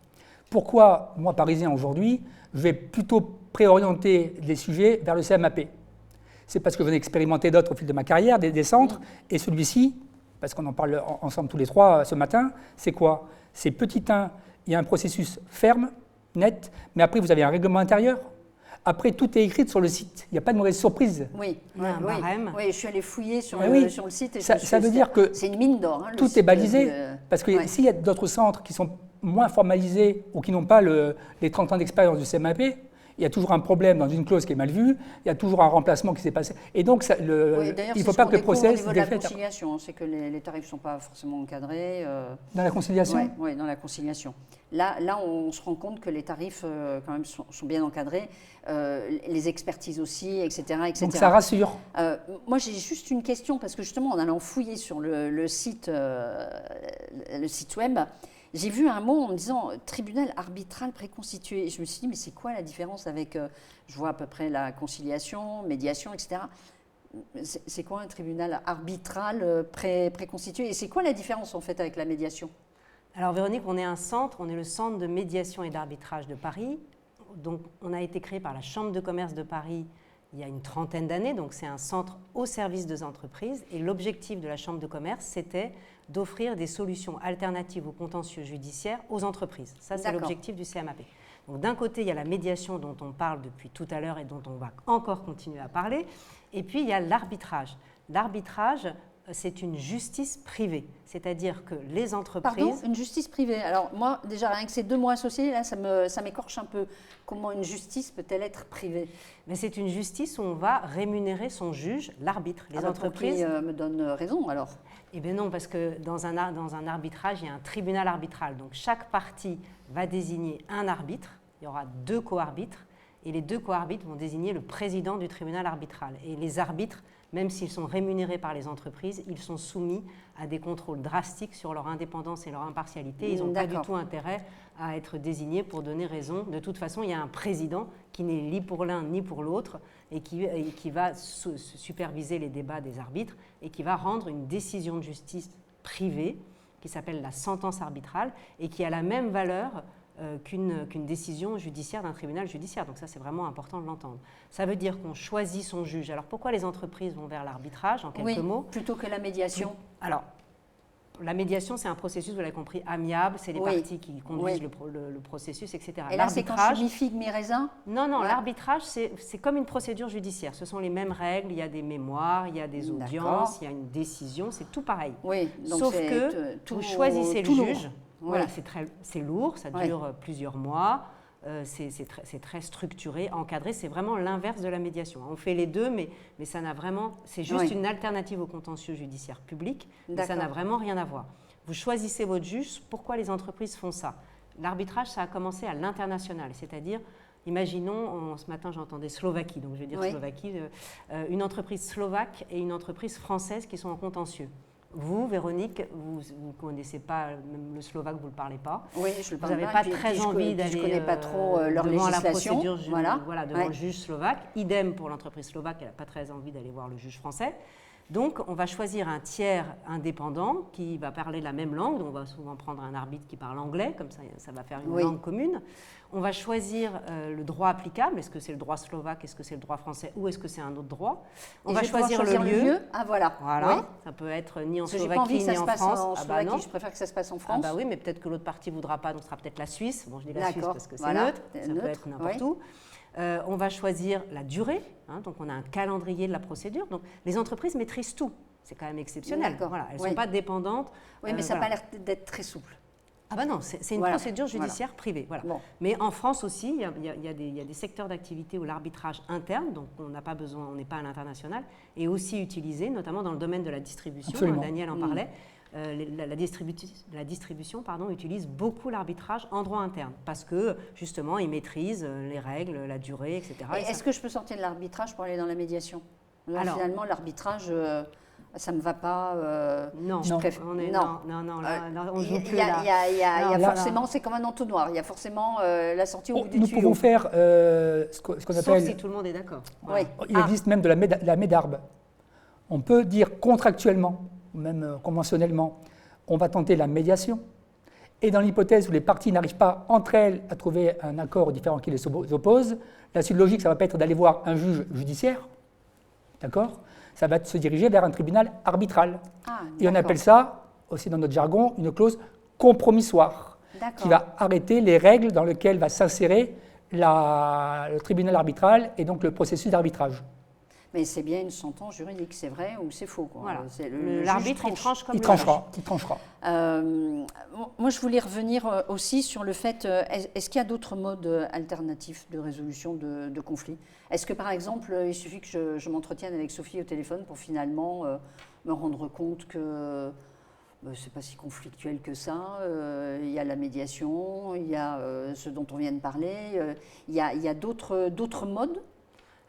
Pourquoi, moi, parisien aujourd'hui, je vais plutôt préorienter les sujets vers le CMAP? C'est parce que je venais expérimenter d'autres au fil de ma carrière, des centres, et celui-ci, parce qu'on en parle ensemble tous les trois ce matin, c'est quoi? C'est petit 1, il y a un processus ferme, net, mais après vous avez un règlement intérieur. Après, tout est écrit sur le site. Il n'y a pas de mauvaise surprise. Oui, je suis allée fouiller sur le site. Et ça veut dire que c'est une mine d'or. Hein, tout est balisé. Parce que s'il y a d'autres centres qui sont moins formalisés ou qui n'ont pas les 30 ans d'expérience du CMAP, il y a toujours un problème dans une clause qui est mal vue, il y a toujours un remplacement qui s'est passé. Et donc, il ne faut pas que le process... Au niveau de la conciliation, c'est que les tarifs ne sont pas forcément encadrés. Dans la conciliation? Oui, dans la conciliation. Là, on se rend compte que les tarifs, quand même, sont bien encadrés, les expertises aussi, etc. Donc ça rassure. Moi, j'ai juste une question, parce que justement, en allant fouiller sur le site web, j'ai vu un mot en me disant tribunal arbitral préconstitué. Et je me suis dit, mais c'est quoi la différence avec, je vois à peu près la conciliation, médiation, etc. C'est quoi un tribunal arbitral préconstitué? Et c'est quoi la différence en fait avec la médiation? Alors Véronique, on est le centre de médiation et d'arbitrage de Paris. Donc on a été créé par la Chambre de commerce de Paris il y a une trentaine d'années. Donc c'est un centre au service des entreprises. Et l'objectif de la Chambre de commerce, c'était d'offrir des solutions alternatives au contentieux judiciaire aux entreprises. Ça, c'est l'objectif du CMAP. Donc d'un côté, il y a la médiation dont on parle depuis tout à l'heure et dont on va encore continuer à parler. Et puis, il y a l'arbitrage. L'arbitrage, c'est une justice privée, c'est-à-dire que les entreprises... Pardon, une justice privée. Alors moi, déjà, rien que ces deux mots associés, là, ça m'écorche un peu. Comment une justice peut-elle être privée? Mais c'est une justice où on va rémunérer son juge, l'arbitre. Les entreprises me donnent raison, alors? Eh bien non, parce que dans un arbitrage, il y a un tribunal arbitral. Donc chaque partie va désigner un arbitre, il y aura 2 co-arbitres, et les 2 co-arbitres vont désigner le président du tribunal arbitral. Et les arbitres, même s'ils sont rémunérés par les entreprises, ils sont soumis à des contrôles drastiques sur leur indépendance et leur impartialité. Ils n'ont pas du tout intérêt à être désignés pour donner raison. De toute façon, il y a un président qui n'est ni pour l'un ni pour l'autre et qui va superviser les débats des arbitres et qui va rendre une décision de justice privée qui s'appelle la sentence arbitrale et qui a la même valeur qu'une décision judiciaire d'un tribunal judiciaire. Donc ça, c'est vraiment important de l'entendre. Ça veut dire qu'on choisit son juge. Alors pourquoi les entreprises vont vers l'arbitrage, en quelques mots? Plutôt que la médiation. Alors, la médiation, c'est un processus, vous l'avez compris, amiable. C'est les parties qui conduisent le processus, etc. Et là, c'est quand je suis mi-figue, mi-raisin? Non, l'arbitrage, c'est comme une procédure judiciaire. Ce sont les mêmes règles, il y a des mémoires, il y a des audiences, il y a une décision, c'est tout pareil. Oui, donc sauf que vous choisissez le juge. Voilà, c'est lourd, ça dure plusieurs mois, c'est très structuré, encadré, c'est vraiment l'inverse de la médiation. On fait les deux, mais ça n'a vraiment, c'est juste une alternative au contentieux judiciaire public, mais ça n'a vraiment rien à voir. Vous choisissez votre juge, pourquoi les entreprises font ça? L'arbitrage, ça a commencé à l'international, c'est-à-dire, imaginons, ce matin j'entendais Slovaquie, donc je vais dire Slovaquie, une entreprise slovaque et une entreprise française qui sont en contentieux. Vous, Véronique, vous ne connaissez pas, même le slovaque, vous ne le parlez pas. Oui, je le parle pas. Vous n'avez pas très envie d'aller je connais pas trop leur devant législation. La procédure devant le juge slovaque. Idem pour l'entreprise slovaque, elle n'a pas très envie d'aller voir le juge français. Donc, on va choisir un tiers indépendant qui va parler la même langue. Donc, on va souvent prendre un arbitre qui parle anglais, comme ça va faire une langue commune. On va choisir le droit applicable. Est-ce que c'est le droit slovaque, est-ce que c'est le droit français ou est-ce que c'est un autre droit? On va choisir le lieu. Ah, voilà. Oui. Ça peut être ni en Slovaquie ni en France. En Slovaquie, je préfère que ça se passe en France. Ah bah oui, mais peut-être que l'autre partie ne voudra pas, donc ce sera peut-être la Suisse. Bon, je dis la Suisse parce que c'est neutre. Ça peut être n'importe où. On va choisir la durée. Donc, on a un calendrier de la procédure. Donc, les entreprises maîtrisent tout. C'est quand même exceptionnel. Voilà, elles ne sont pas dépendantes. Oui, mais ça n'a pas l'air d'être très souple. Ah ben non, c'est une procédure judiciaire privée. Voilà. Bon. Mais en France aussi, il y a des secteurs d'activité où l'arbitrage interne, donc on n'a pas besoin, on n'est pas à l'international, est aussi utilisé, notamment dans le domaine de la distribution. Daniel en parlait. La distribution utilise beaucoup l'arbitrage en droit interne parce que justement, ils maîtrisent les règles, la durée, etc. Est-ce que je peux sortir de l'arbitrage pour aller dans la médiation? Alors, finalement, l'arbitrage... ça ne me va pas. Non, je préfère. On joue plus là. Il y a forcément, c'est comme un entonnoir. Il y a forcément la sortie au bout du tuyau. Nous pouvons faire ce qu'on appelle. Sauf si tout le monde est d'accord. Voilà. Il existe même de la médarbe. On peut dire contractuellement, ou même conventionnellement, on va tenter la médiation. Et dans l'hypothèse où les parties n'arrivent pas entre elles à trouver un accord différent qui les oppose, la suite logique, ça va pas être d'aller voir un juge judiciaire, d'accord ? Ça va se diriger vers un tribunal arbitral. Et on appelle ça, aussi dans notre jargon, une clause compromissoire, qui va arrêter les règles dans lesquelles va s'insérer le tribunal arbitral et donc le processus d'arbitrage. Mais c'est bien une sentence juridique, c'est vrai ou c'est faux, quoi. Voilà. L'arbitre, il tranche comme il tranchera. Moi, je voulais revenir aussi sur le fait, est-ce qu'il y a d'autres modes alternatifs de résolution de conflits? Est-ce que, par exemple, il suffit que je m'entretienne avec Sophie au téléphone pour finalement me rendre compte que c'est pas si conflictuel que ça, il y a la médiation, il y a ce dont on vient de parler, il y a d'autres modes?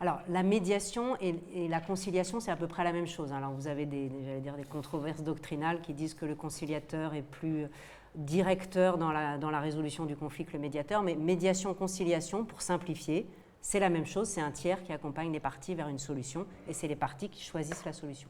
Alors, la médiation et la conciliation, c'est à peu près la même chose. Alors, vous avez des controverses doctrinales qui disent que le conciliateur est plus directeur dans la résolution du conflit que le médiateur, mais médiation-conciliation, pour simplifier, c'est la même chose, c'est un tiers qui accompagne les parties vers une solution, et c'est les parties qui choisissent la solution.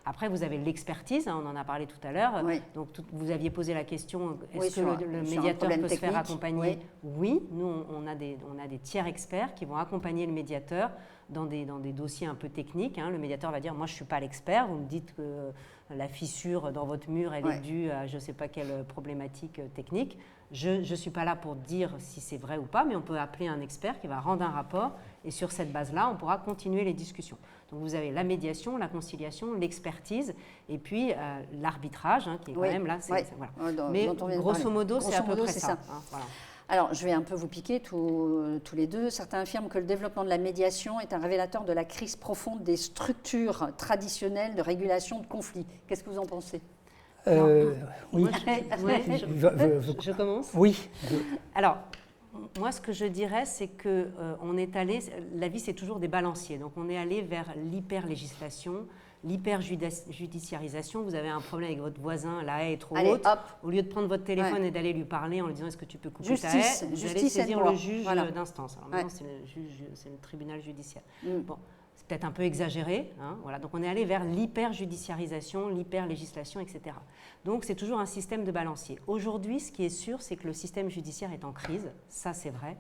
Après, vous avez l'expertise, on en a parlé tout à l'heure. Donc, vous aviez posé la question, est-ce que le médiateur peut se faire accompagner? Oui, nous, on a des tiers experts qui vont accompagner le médiateur dans des dossiers un peu techniques. Le médiateur va dire, moi, je ne suis pas l'expert, vous me dites que la fissure dans votre mur, elle est due à je ne sais pas quelle problématique technique. Je ne suis pas là pour dire si c'est vrai ou pas, mais on peut appeler un expert qui va rendre un rapport, et sur cette base-là, on pourra continuer les discussions. Donc, vous avez la médiation, la conciliation, l'expertise, et puis l'arbitrage, qui est quand même là. Voilà. Mais grosso modo, c'est à peu près ça. Voilà. Alors, je vais un peu vous piquer tous les deux. Certains affirment que le développement de la médiation est un révélateur de la crise profonde des structures traditionnelles de régulation de conflits. Qu'est-ce que vous en pensez? Oui. Je commence? Oui. Alors, moi, ce que je dirais, c'est que on est allé, la vie, c'est toujours des balanciers. Donc, on est allé vers l'hyper-législation, l'hyper-judiciarisation. Vous avez un problème avec votre voisin, la haie est trop haute. Au lieu de prendre votre téléphone et d'aller lui parler en lui disant est-ce que tu peux couper ta haie, vous allez saisir le juge d'instance. Alors maintenant, c'est le tribunal judiciaire. Bon, c'est peut-être un peu exagéré. Voilà. Donc, on est allé vers l'hyper-judiciarisation, l'hyper-législation, etc. Donc, c'est toujours un système de balancier. Aujourd'hui, ce qui est sûr, c'est que le système judiciaire est en crise. Ça, c'est vrai.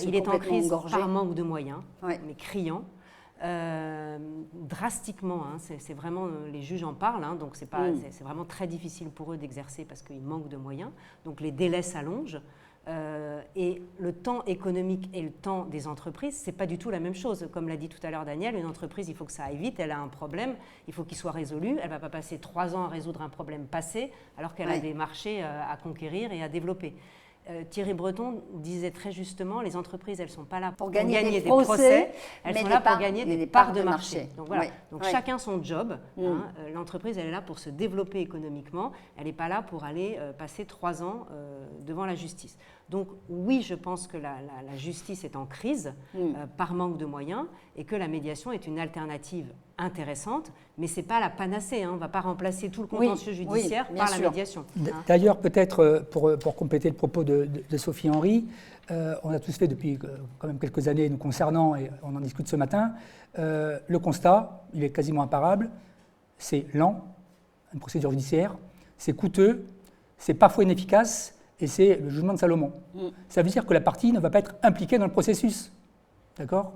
Il est en crise par manque de moyens, mais criant. Drastiquement, c'est vraiment, les juges en parlent, donc c'est vraiment très difficile pour eux d'exercer parce qu'ils manquent de moyens. Donc, les délais s'allongent. Et le temps économique et le temps des entreprises, ce n'est pas du tout la même chose. Comme l'a dit tout à l'heure Daniel, une entreprise, il faut que ça aille vite, elle a un problème, il faut qu'il soit résolu. Elle ne va pas passer 3 ans à résoudre un problème passé alors qu'elle a des marchés à conquérir et à développer. Thierry Breton disait très justement, les entreprises, elles ne sont pas là pour gagner des procès, elles sont là pour gagner des parts de marché. Donc voilà, chacun son job. L'entreprise, elle est là pour se développer économiquement, elle n'est pas là pour aller passer 3 ans devant la justice. Donc oui, je pense que la justice est en crise par manque de moyens et que la médiation est une alternative intéressante, mais ce n'est pas la panacée. On ne va pas remplacer tout le contentieux judiciaire par la médiation. D'ailleurs, peut-être pour compléter le propos de Sophie Henry, on a tous fait depuis quand même quelques années nous concernant, et on en discute ce matin, le constat, il est quasiment imparable, c'est lent, une procédure judiciaire, c'est coûteux, c'est parfois inefficace, et c'est le jugement de Salomon. Ça veut dire que la partie ne va pas être impliquée dans le processus. D'accord ?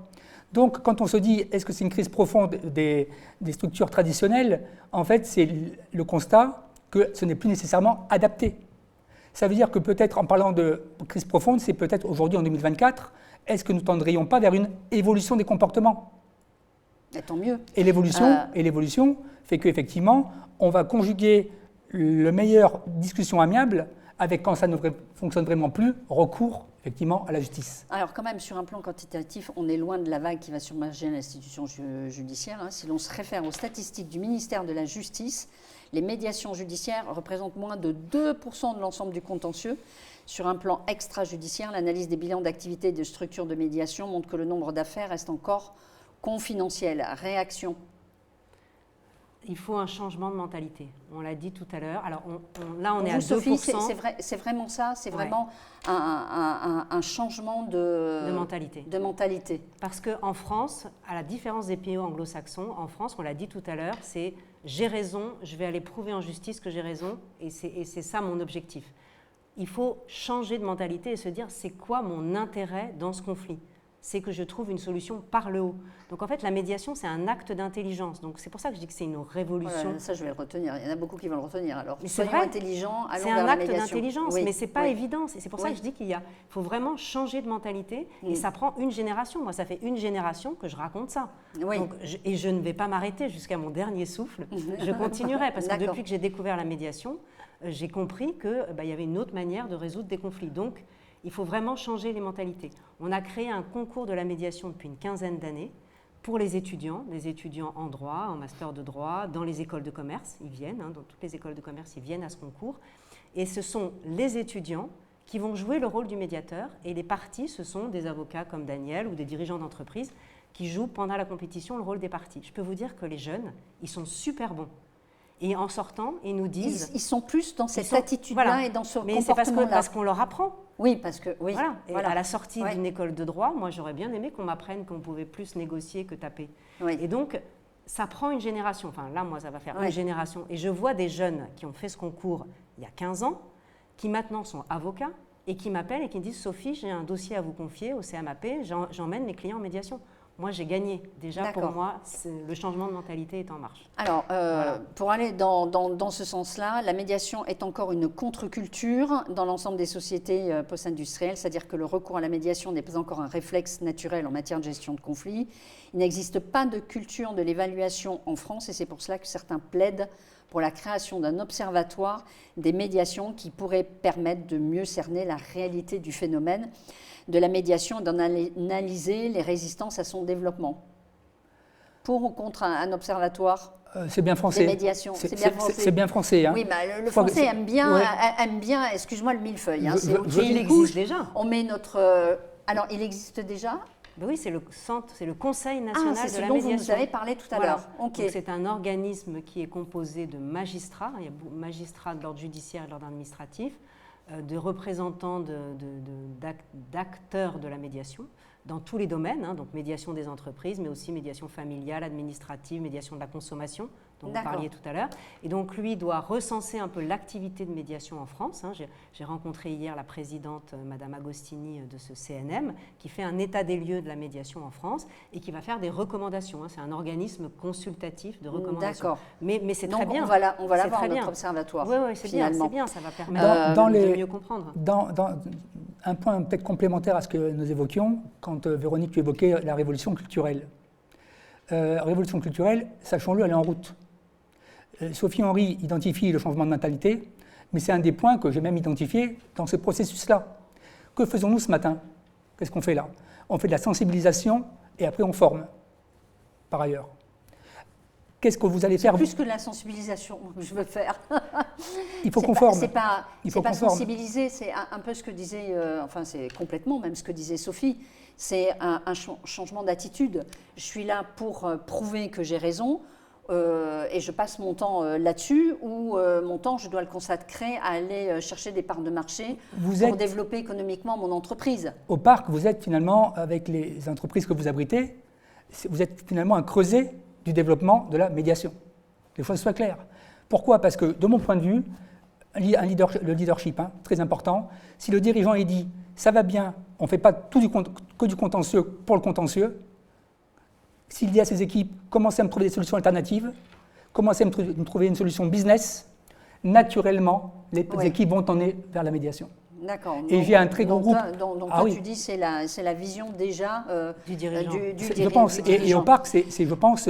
Donc, quand on se dit, est-ce que c'est une crise profonde des structures traditionnelles, en fait, c'est le constat que ce n'est plus nécessairement adapté. Ça veut dire que peut-être, en parlant de crise profonde, c'est peut-être aujourd'hui, en 2024, est-ce que nous ne tendrions pas vers une évolution des comportements ? Et tant mieux. Et l'évolution fait qu'effectivement, on va conjuguer le meilleur discussion amiable avec, quand ça ne fonctionne vraiment plus, recours effectivement à la justice. Alors quand même, sur un plan quantitatif, on est loin de la vague qui va submerger l'institution judiciaire. Si l'on se réfère aux statistiques du ministère de la Justice, les médiations judiciaires représentent moins de 2% de l'ensemble du contentieux. Sur un plan extrajudiciaire, l'analyse des bilans d'activité et de structures de médiation montre que le nombre d'affaires reste encore confidentiel. Réaction ? Il faut un changement de mentalité. On l'a dit tout à l'heure. Alors là, on est à 2%. Sophie, c'est vraiment ça. C'est vraiment un changement de mentalité. Parce qu'en France, à la différence des pays anglo-saxons, en France, on l'a dit tout à l'heure, c'est j'ai raison, je vais aller prouver en justice que j'ai raison, et c'est ça mon objectif. Il faut changer de mentalité et se dire c'est quoi mon intérêt dans ce conflit ? C'est que je trouve une solution par le haut. Donc en fait, la médiation, c'est un acte d'intelligence. Donc c'est pour ça que je dis que c'est une révolution. Voilà, ça, je vais le retenir. Il y en a beaucoup qui vont le retenir. Alors, mais soyons intelligents, allons vers la médiation. C'est un acte d'intelligence, mais ce n'est pas évident. C'est pour ça que je dis qu'il faut vraiment changer de mentalité. Et ça prend une génération. Moi, ça fait une génération que je raconte ça. Donc, et je ne vais pas m'arrêter jusqu'à mon dernier souffle. Je continuerai, parce que depuis que j'ai découvert la médiation, j'ai compris qu'il y avait une autre manière de résoudre des conflits. Donc, il faut vraiment changer les mentalités. On a créé un concours de la médiation depuis une quinzaine d'années pour les étudiants en droit, en master de droit, dans les écoles de commerce. Ils viennent, dans toutes les écoles de commerce, ils viennent à ce concours. Et ce sont les étudiants qui vont jouer le rôle du médiateur. Et les parties, ce sont des avocats comme Daniel ou des dirigeants d'entreprise qui jouent pendant la compétition le rôle des parties. Je peux vous dire que les jeunes, ils sont super bons. Et en sortant, ils nous disent... Ils sont plus dans cette attitude-là et dans ce comportement-là. Mais c'est parce qu'on leur apprend. Oui, parce que... Oui, Et à la sortie d'une école de droit, moi, j'aurais bien aimé qu'on m'apprenne qu'on pouvait plus négocier que taper. Oui. Et donc, ça prend une génération. Enfin, là, moi, ça va faire une génération. Et je vois des jeunes qui ont fait ce concours il y a 15 ans, qui maintenant sont avocats et qui m'appellent et qui me disent « Sophie, j'ai un dossier à vous confier au CMAP, j'emmène mes clients en médiation ». Moi, j'ai gagné. Déjà, pour moi, le changement de mentalité est en marche. Alors, pour aller dans ce sens-là, la médiation est encore une contre-culture dans l'ensemble des sociétés post-industrielles, c'est-à-dire que le recours à la médiation n'est pas encore un réflexe naturel en matière de gestion de conflits. Il n'existe pas de culture de l'évaluation en France et c'est pour cela que certains plaident pour la création d'un observatoire des médiations qui pourrait permettre de mieux cerner la réalité du phénomène de la médiation et d'en analyser les résistances à son développement. Pour ou contre un observatoire c'est bien français. Des médiations. C'est bien français. Hein. Oui, mais le français aime bien, excuse-moi, le millefeuille. Hein. Il existe déjà. On met notre... alors, il existe déjà ? Ben oui, c'est le Conseil national de la médiation. C'est ce dont vous nous avez parlé tout à l'heure. Okay. C'est un organisme qui est composé de magistrats. Il y a magistrats de l'ordre judiciaire et de l'ordre administratif, de représentants d'acteurs de la médiation dans tous les domaines, donc médiation des entreprises, mais aussi médiation familiale, administrative, médiation de la consommation, dont vous parliez tout à l'heure. Et donc, lui doit recenser un peu l'activité de médiation en France. J'ai rencontré hier la présidente, Madame Agostini, de ce CNM, qui fait un état des lieux de la médiation en France et qui va faire des recommandations. C'est un organisme consultatif de recommandations. D'accord. Mais c'est très bien. On va l'avoir, notre observatoire. Oui, c'est bien, ça va permettre de mieux comprendre. Un point peut-être complémentaire à ce que nous évoquions, quand Véronique, tu évoquais la révolution culturelle. Révolution culturelle, sachons-le, elle est en route. Sophie Henry identifie le changement de mentalité, mais c'est un des points que j'ai même identifié dans ce processus-là. Que faisons-nous ce matin ? Qu'est-ce qu'on fait là ? On fait de la sensibilisation et après on forme, par ailleurs. Qu'est-ce que vous allez faire ? Plus que la sensibilisation que je veux faire. Il faut qu'on forme. C'est pas sensibiliser, c'est un peu ce que disait, c'est complètement même ce que disait Sophie, c'est un changement d'attitude. Je suis là pour prouver que j'ai raison et je passe mon temps là-dessus ou mon temps, je dois le consacrer à aller chercher des parts de marché pour développer économiquement mon entreprise. Au parc, vous êtes finalement, avec les entreprises que vous abritez, vous êtes finalement un creuset du développement de la médiation. Les choses soient claires. Pourquoi? Parce que, de mon point de vue, le leadership, très important, si le dirigeant est dit « ça va bien, on ne fait pas que du contentieux pour le contentieux », s'il dit à ses équipes « commencez à me trouver des solutions alternatives, commencez à me trouver une solution business », naturellement, les équipes vont tourner vers la médiation. D'accord. Et j'ai un très gros groupe. Donc toi, tu dis c'est la vision déjà du dirigeant. Je pense, et au parc, c'est je pense,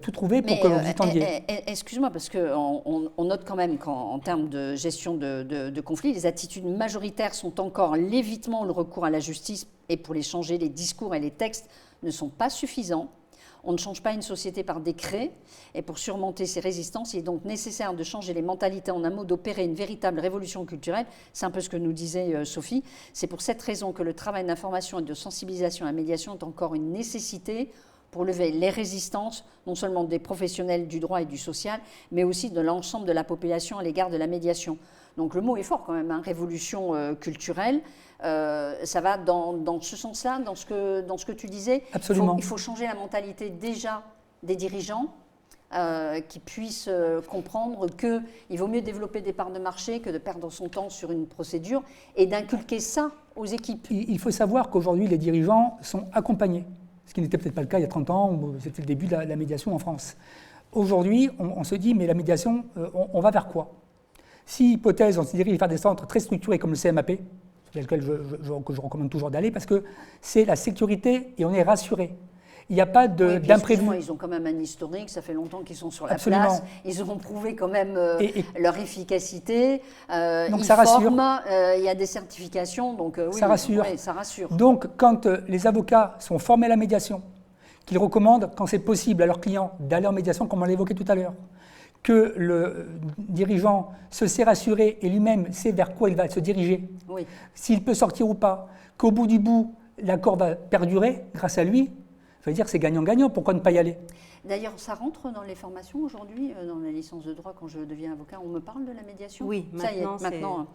tout trouver pour que vous y tendiez. Excuse-moi, parce qu'on note quand même qu'en termes de gestion de conflits, les attitudes majoritaires sont encore l'évitement ou le recours à la justice, et pour les changer, les discours et les textes ne sont pas suffisants. On ne change pas une société par décret, et pour surmonter ces résistances, il est donc nécessaire de changer les mentalités, en un mot, d'opérer une véritable révolution culturelle. C'est un peu ce que nous disait Sophie. C'est pour cette raison que le travail d'information et de sensibilisation à la médiation est encore une nécessité pour lever les résistances, non seulement des professionnels du droit et du social, mais aussi de l'ensemble de la population à l'égard de la médiation. Donc le mot est fort quand même, révolution culturelle. Ça va dans ce sens-là, dans ce que tu disais. Absolument. Il faut changer la mentalité déjà des dirigeants qui puissent comprendre qu'il vaut mieux développer des parts de marché que de perdre son temps sur une procédure et d'inculquer ça aux équipes. Il faut savoir qu'aujourd'hui, les dirigeants sont accompagnés, ce qui n'était peut-être pas le cas il y a 30 ans, où c'était le début de la médiation en France. Aujourd'hui, on se dit, mais la médiation, on va vers quoi? Si, hypothèse, on se dirige vers des centres très structurés comme le CMAP, vers lequel je recommande toujours d'aller, parce que c'est la sécurité et on est rassuré. Il n'y a pas d'imprévu. Ils ont quand même un historique, ça fait longtemps qu'ils sont sur la Absolument. place. Ils auront prouvé quand même leur efficacité. Donc ils ça rassure. forment, il y a des certifications, donc oui, ça rassure. Ouais, ça rassure. Donc quand les avocats sont formés à la médiation, qu'ils recommandent, quand c'est possible, à leurs clients d'aller en médiation, comme on l'a évoqué tout à l'heure, que le dirigeant se sait rassuré et lui-même sait vers quoi il va se diriger, oui. S'il peut sortir ou pas, qu'au bout du bout, l'accord va perdurer grâce à lui, ça veut dire que c'est gagnant-gagnant, pourquoi ne pas y aller? D'ailleurs, ça rentre dans les formations aujourd'hui, dans la licence de droit, quand je deviens avocat, on me parle de la médiation? Oui, ça y est, maintenant.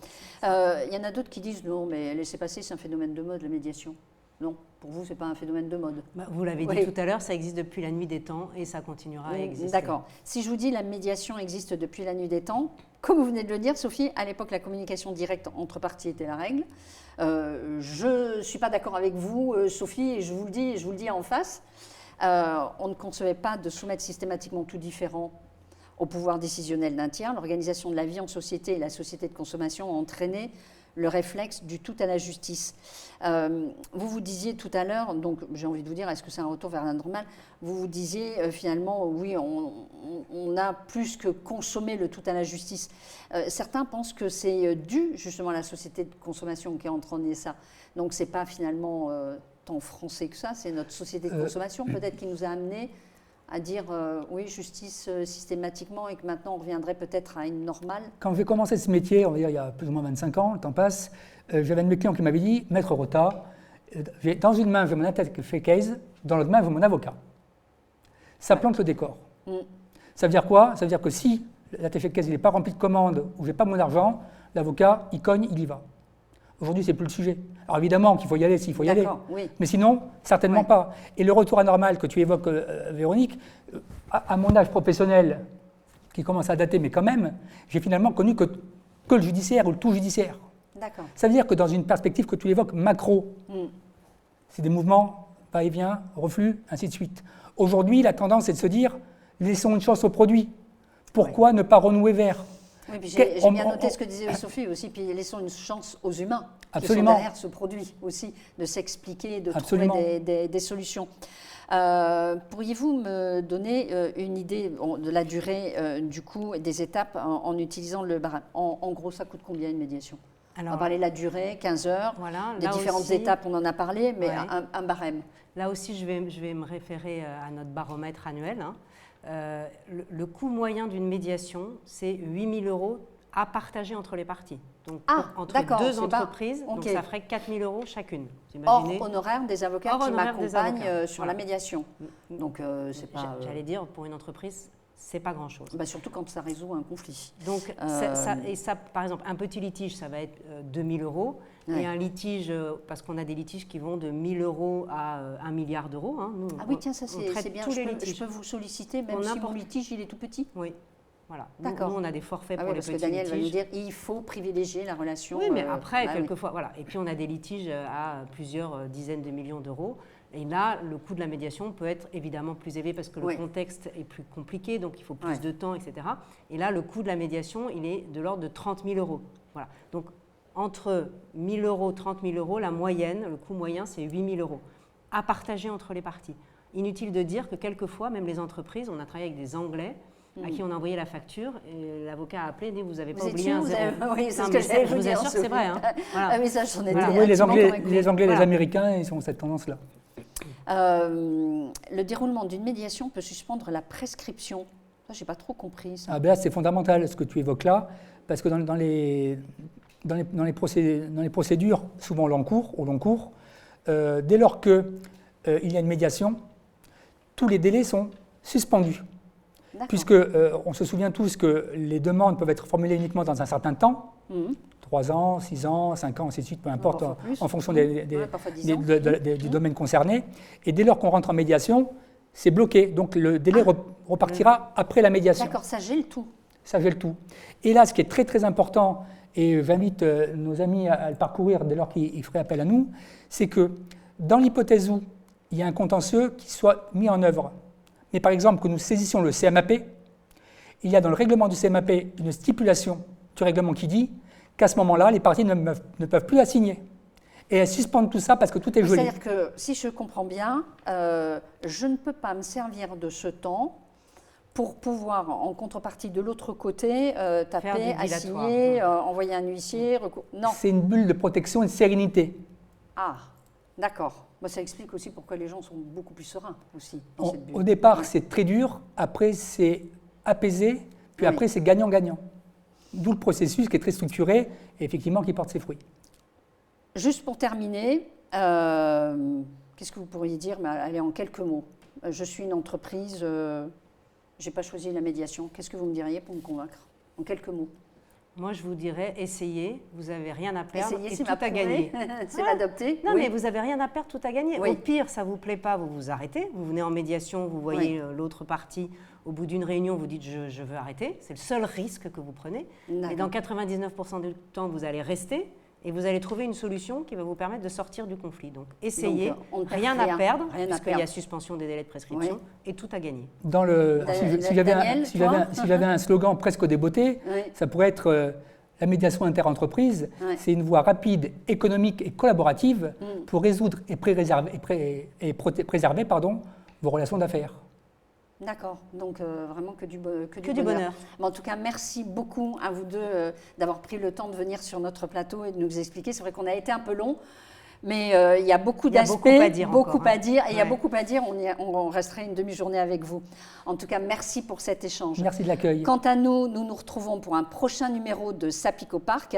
Il y en a d'autres qui disent non, mais laissez passer, c'est un phénomène de mode, la médiation. Non, pour vous, ce n'est pas un phénomène de mode. Vous l'avez dit tout à l'heure, ça existe depuis la nuit des temps et ça continuera à exister. D'accord. Si je vous dis la médiation existe depuis la nuit des temps, comme vous venez de le dire, Sophie, à l'époque, la communication directe entre parties était la règle. Je ne suis pas d'accord avec vous, Sophie, et je vous le dis en face. On ne concevait pas de soumettre systématiquement tout différent au pouvoir décisionnel d'un tiers. L'organisation de la vie en société et la société de consommation ont entraîné le réflexe du tout à la justice. Vous disiez tout à l'heure, donc j'ai envie de vous dire, est-ce que c'est un retour vers la normale? Vous disiez finalement, oui, on a plus que consommé le tout à la justice. Certains pensent que c'est dû justement à la société de consommation qui a entraîné ça. Donc c'est pas finalement tant français que ça, c'est notre société de consommation peut-être qui nous a amené à dire oui, justice systématiquement et que maintenant on reviendrait peut-être à une normale. Quand j'ai commencé ce métier, on va dire il y a plus ou moins 25 ans, le temps passe, j'avais un de mes clients qui m'avait dit « Maître Rota, dans une main j'ai mon attaché case, dans l'autre main j'ai mon avocat ». Ça plante le décor. Ça veut dire quoi? Ça veut dire que si l'attaché case n'est pas rempli de commandes ou j'ai pas mon argent, l'avocat il cogne, il y va. Aujourd'hui, ce n'est plus le sujet. Alors évidemment qu'il faut y aller s'il faut y aller, oui. Mais sinon, certainement pas. Et le retour à normal que tu évoques, Véronique, à mon âge professionnel, qui commence à dater, mais quand même, j'ai finalement connu que le judiciaire ou le tout judiciaire. D'accord. Ça veut dire que dans une perspective que tu évoques macro, c'est des mouvements, va-et-vient, reflux, ainsi de suite. Aujourd'hui, la tendance est de se dire, laissons une chance au produit. Pourquoi ne pas renouer vers? Oui, puis j'ai bien noté ce que disait Sophie aussi, puis laissons une chance aux humains Absolument. qui sont derrière ce produit aussi, de s'expliquer, de Absolument. trouver des solutions. Pourriez-vous me donner une idée de la durée du coup des étapes en utilisant le barème? En gros, ça coûte combien une médiation? Alors, on va parler de la durée, 15 heures, voilà, des différentes étapes, on en a parlé, mais un barème. Là aussi, je vais me référer à notre baromètre annuel. Le coût moyen d'une médiation, c'est 8 000 € à partager entre les parties. Donc, entre deux entreprises, donc ça ferait 4 000 € chacune. Hors honoraire des avocats qui m'accompagnent sur la médiation. Donc, c'est pas... J'allais dire, pour une entreprise, c'est pas grand-chose. Bah, surtout quand ça résout un conflit. Donc, ça, par exemple, un petit litige, ça va être 2 000 €. Ouais. Et un litige, parce qu'on a des litiges qui vont de 1 000 € à 1 milliard d'euros. Hein. Nous, Ah oui, tiens, ça on traite c'est bien. tous les Je litiges. peux vous solliciter, même Pour si mon n'importe- litige il est tout petit. Oui, voilà. D'accord. Nous, on a des forfaits Ah pour oui, les parce que petits Daniel va nous litiges. dire il faut privilégier la relation. Oui, mais après, bah oui. quelquefois, voilà. Et puis, on a des litiges à plusieurs dizaines de millions d'euros. Et là, le coût de la médiation peut être évidemment plus élevé parce que le Oui. contexte est plus compliqué, donc il faut plus Ouais. de temps, etc. Et là, le coût de la médiation, il est de l'ordre de 30 000 €. Voilà. Donc, entre 1 000 €, 30 000 €, la moyenne, le coût moyen, c'est 8 000 € à partager entre les parties. Inutile de dire que quelquefois, même les entreprises, on a travaillé avec des Anglais à qui on a envoyé la facture et l'avocat a appelé et dit vous n'avez pas Vous êtes oublié sûr, un vous zéro. avez- oui, c'est Non, ce mais que j'allais je vous vous dire, assure que c'est vrai. Hein. Voilà. Ah oui, ça, j'en étais Voilà. Oui, les intimement Anglais, convaincue. les Anglais et les Voilà. Américains, ils ont cette tendance-là. Le déroulement d'une médiation peut suspendre la prescription. Ça, j'ai pas trop compris. Ça. Ah ben là, c'est fondamental ce que tu évoques là, parce que dans les procédures, souvent au long cours, dès lors qu'il y a une médiation, tous les délais sont suspendus. D'accord. Puisque on se souvient tous que les demandes peuvent être formulées uniquement dans un certain temps, Mhm. 3 ans, 6 ans, 5 ans, ainsi de suite, peu importe, parfois plus. en fonction Ouais, parfois 10 ans. du domaine concerné. Et dès lors qu'on rentre en médiation, c'est bloqué. Donc le délai repartira après la médiation. D'accord, ça gèle tout. Ça gèle tout. Et là, ce qui est très très important, et j'invite nos amis à le parcourir dès lors qu'ils feraient appel à nous, c'est que dans l'hypothèse où il y a un contentieux qui soit mis en œuvre, mais par exemple que nous saisissions le CMAP, il y a dans le règlement du CMAP une stipulation du règlement qui dit qu'à ce moment-là, les parties ne peuvent plus la signer. Et elles suspendent tout ça parce que tout est gelé. C'est-à-dire que, si je comprends bien, je ne peux pas me servir de ce temps pour pouvoir, en contrepartie de l'autre côté, taper, du assigner, envoyer un huissier. Non. C'est une bulle de protection et de sérénité. Ah, d'accord. Bah, ça explique aussi pourquoi les gens sont beaucoup plus sereins aussi. dans cette bulle. Au départ, c'est très dur, après c'est apaisé, puis Oui. après c'est gagnant-gagnant. D'où le processus qui est très structuré et effectivement qui porte ses fruits. Juste pour terminer, qu'est-ce que vous pourriez dire? Allez, en quelques mots. Je suis une entreprise, je n'ai pas choisi la médiation. Qu'est-ce que vous me diriez pour me convaincre? En quelques mots. Moi, je vous dirais, essayez, vous n'avez rien à perdre Essayez, et c'est tout à gagner. C'est m'adopter. Non, Oui. mais vous n'avez rien à perdre, tout à gagner. Oui. Au pire, ça ne vous plaît pas, vous vous arrêtez. Vous venez en médiation, vous voyez l'autre partie. Au bout d'une réunion, vous dites je veux arrêter. C'est le seul risque que vous prenez. Et dans 99% du temps, vous allez rester et vous allez trouver une solution qui va vous permettre de sortir du conflit. Donc, essayez, Donc, on ne perd rien à perdre, rien à puisqu'il y perdre. a suspension des délais de prescription et tout à gagner. Dans le, si j'avais Daniel, si j'avais un slogan presque débeauté, Oui. ça pourrait être la médiation interentreprise, Ouais. c'est une voie rapide, économique et collaborative pour résoudre et préserver vos relations d'affaires. D'accord, donc vraiment que du du bonheur. Mais en tout cas, merci beaucoup à vous deux d'avoir pris le temps de venir sur notre plateau et de nous expliquer. C'est vrai qu'on a été un peu long, mais il y a beaucoup d'aspects, beaucoup à dire beaucoup encore, à hein. dire, et il y a Ouais. beaucoup à dire. On resterait une demi-journée avec vous. En tout cas, merci pour cet échange. Merci de l'accueil. Quant à nous, nous nous retrouvons pour un prochain numéro de Sapico Park.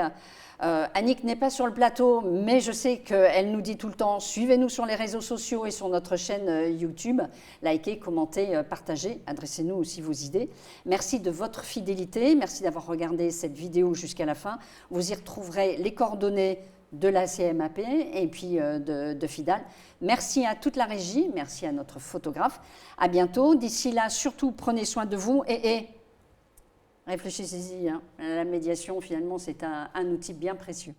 Annick n'est pas sur le plateau, mais je sais qu'elle nous dit tout le temps, suivez-nous sur les réseaux sociaux et sur notre chaîne YouTube. Likez, commentez, partagez, adressez-nous aussi vos idées. Merci de votre fidélité, merci d'avoir regardé cette vidéo jusqu'à la fin. Vous y retrouverez les coordonnées de la CMAP et puis de FIDAL. Merci à toute la régie, merci à notre photographe. À bientôt. D'ici là, surtout, prenez soin de vous et réfléchissez-y. Hein. La médiation, finalement, c'est un outil bien précieux.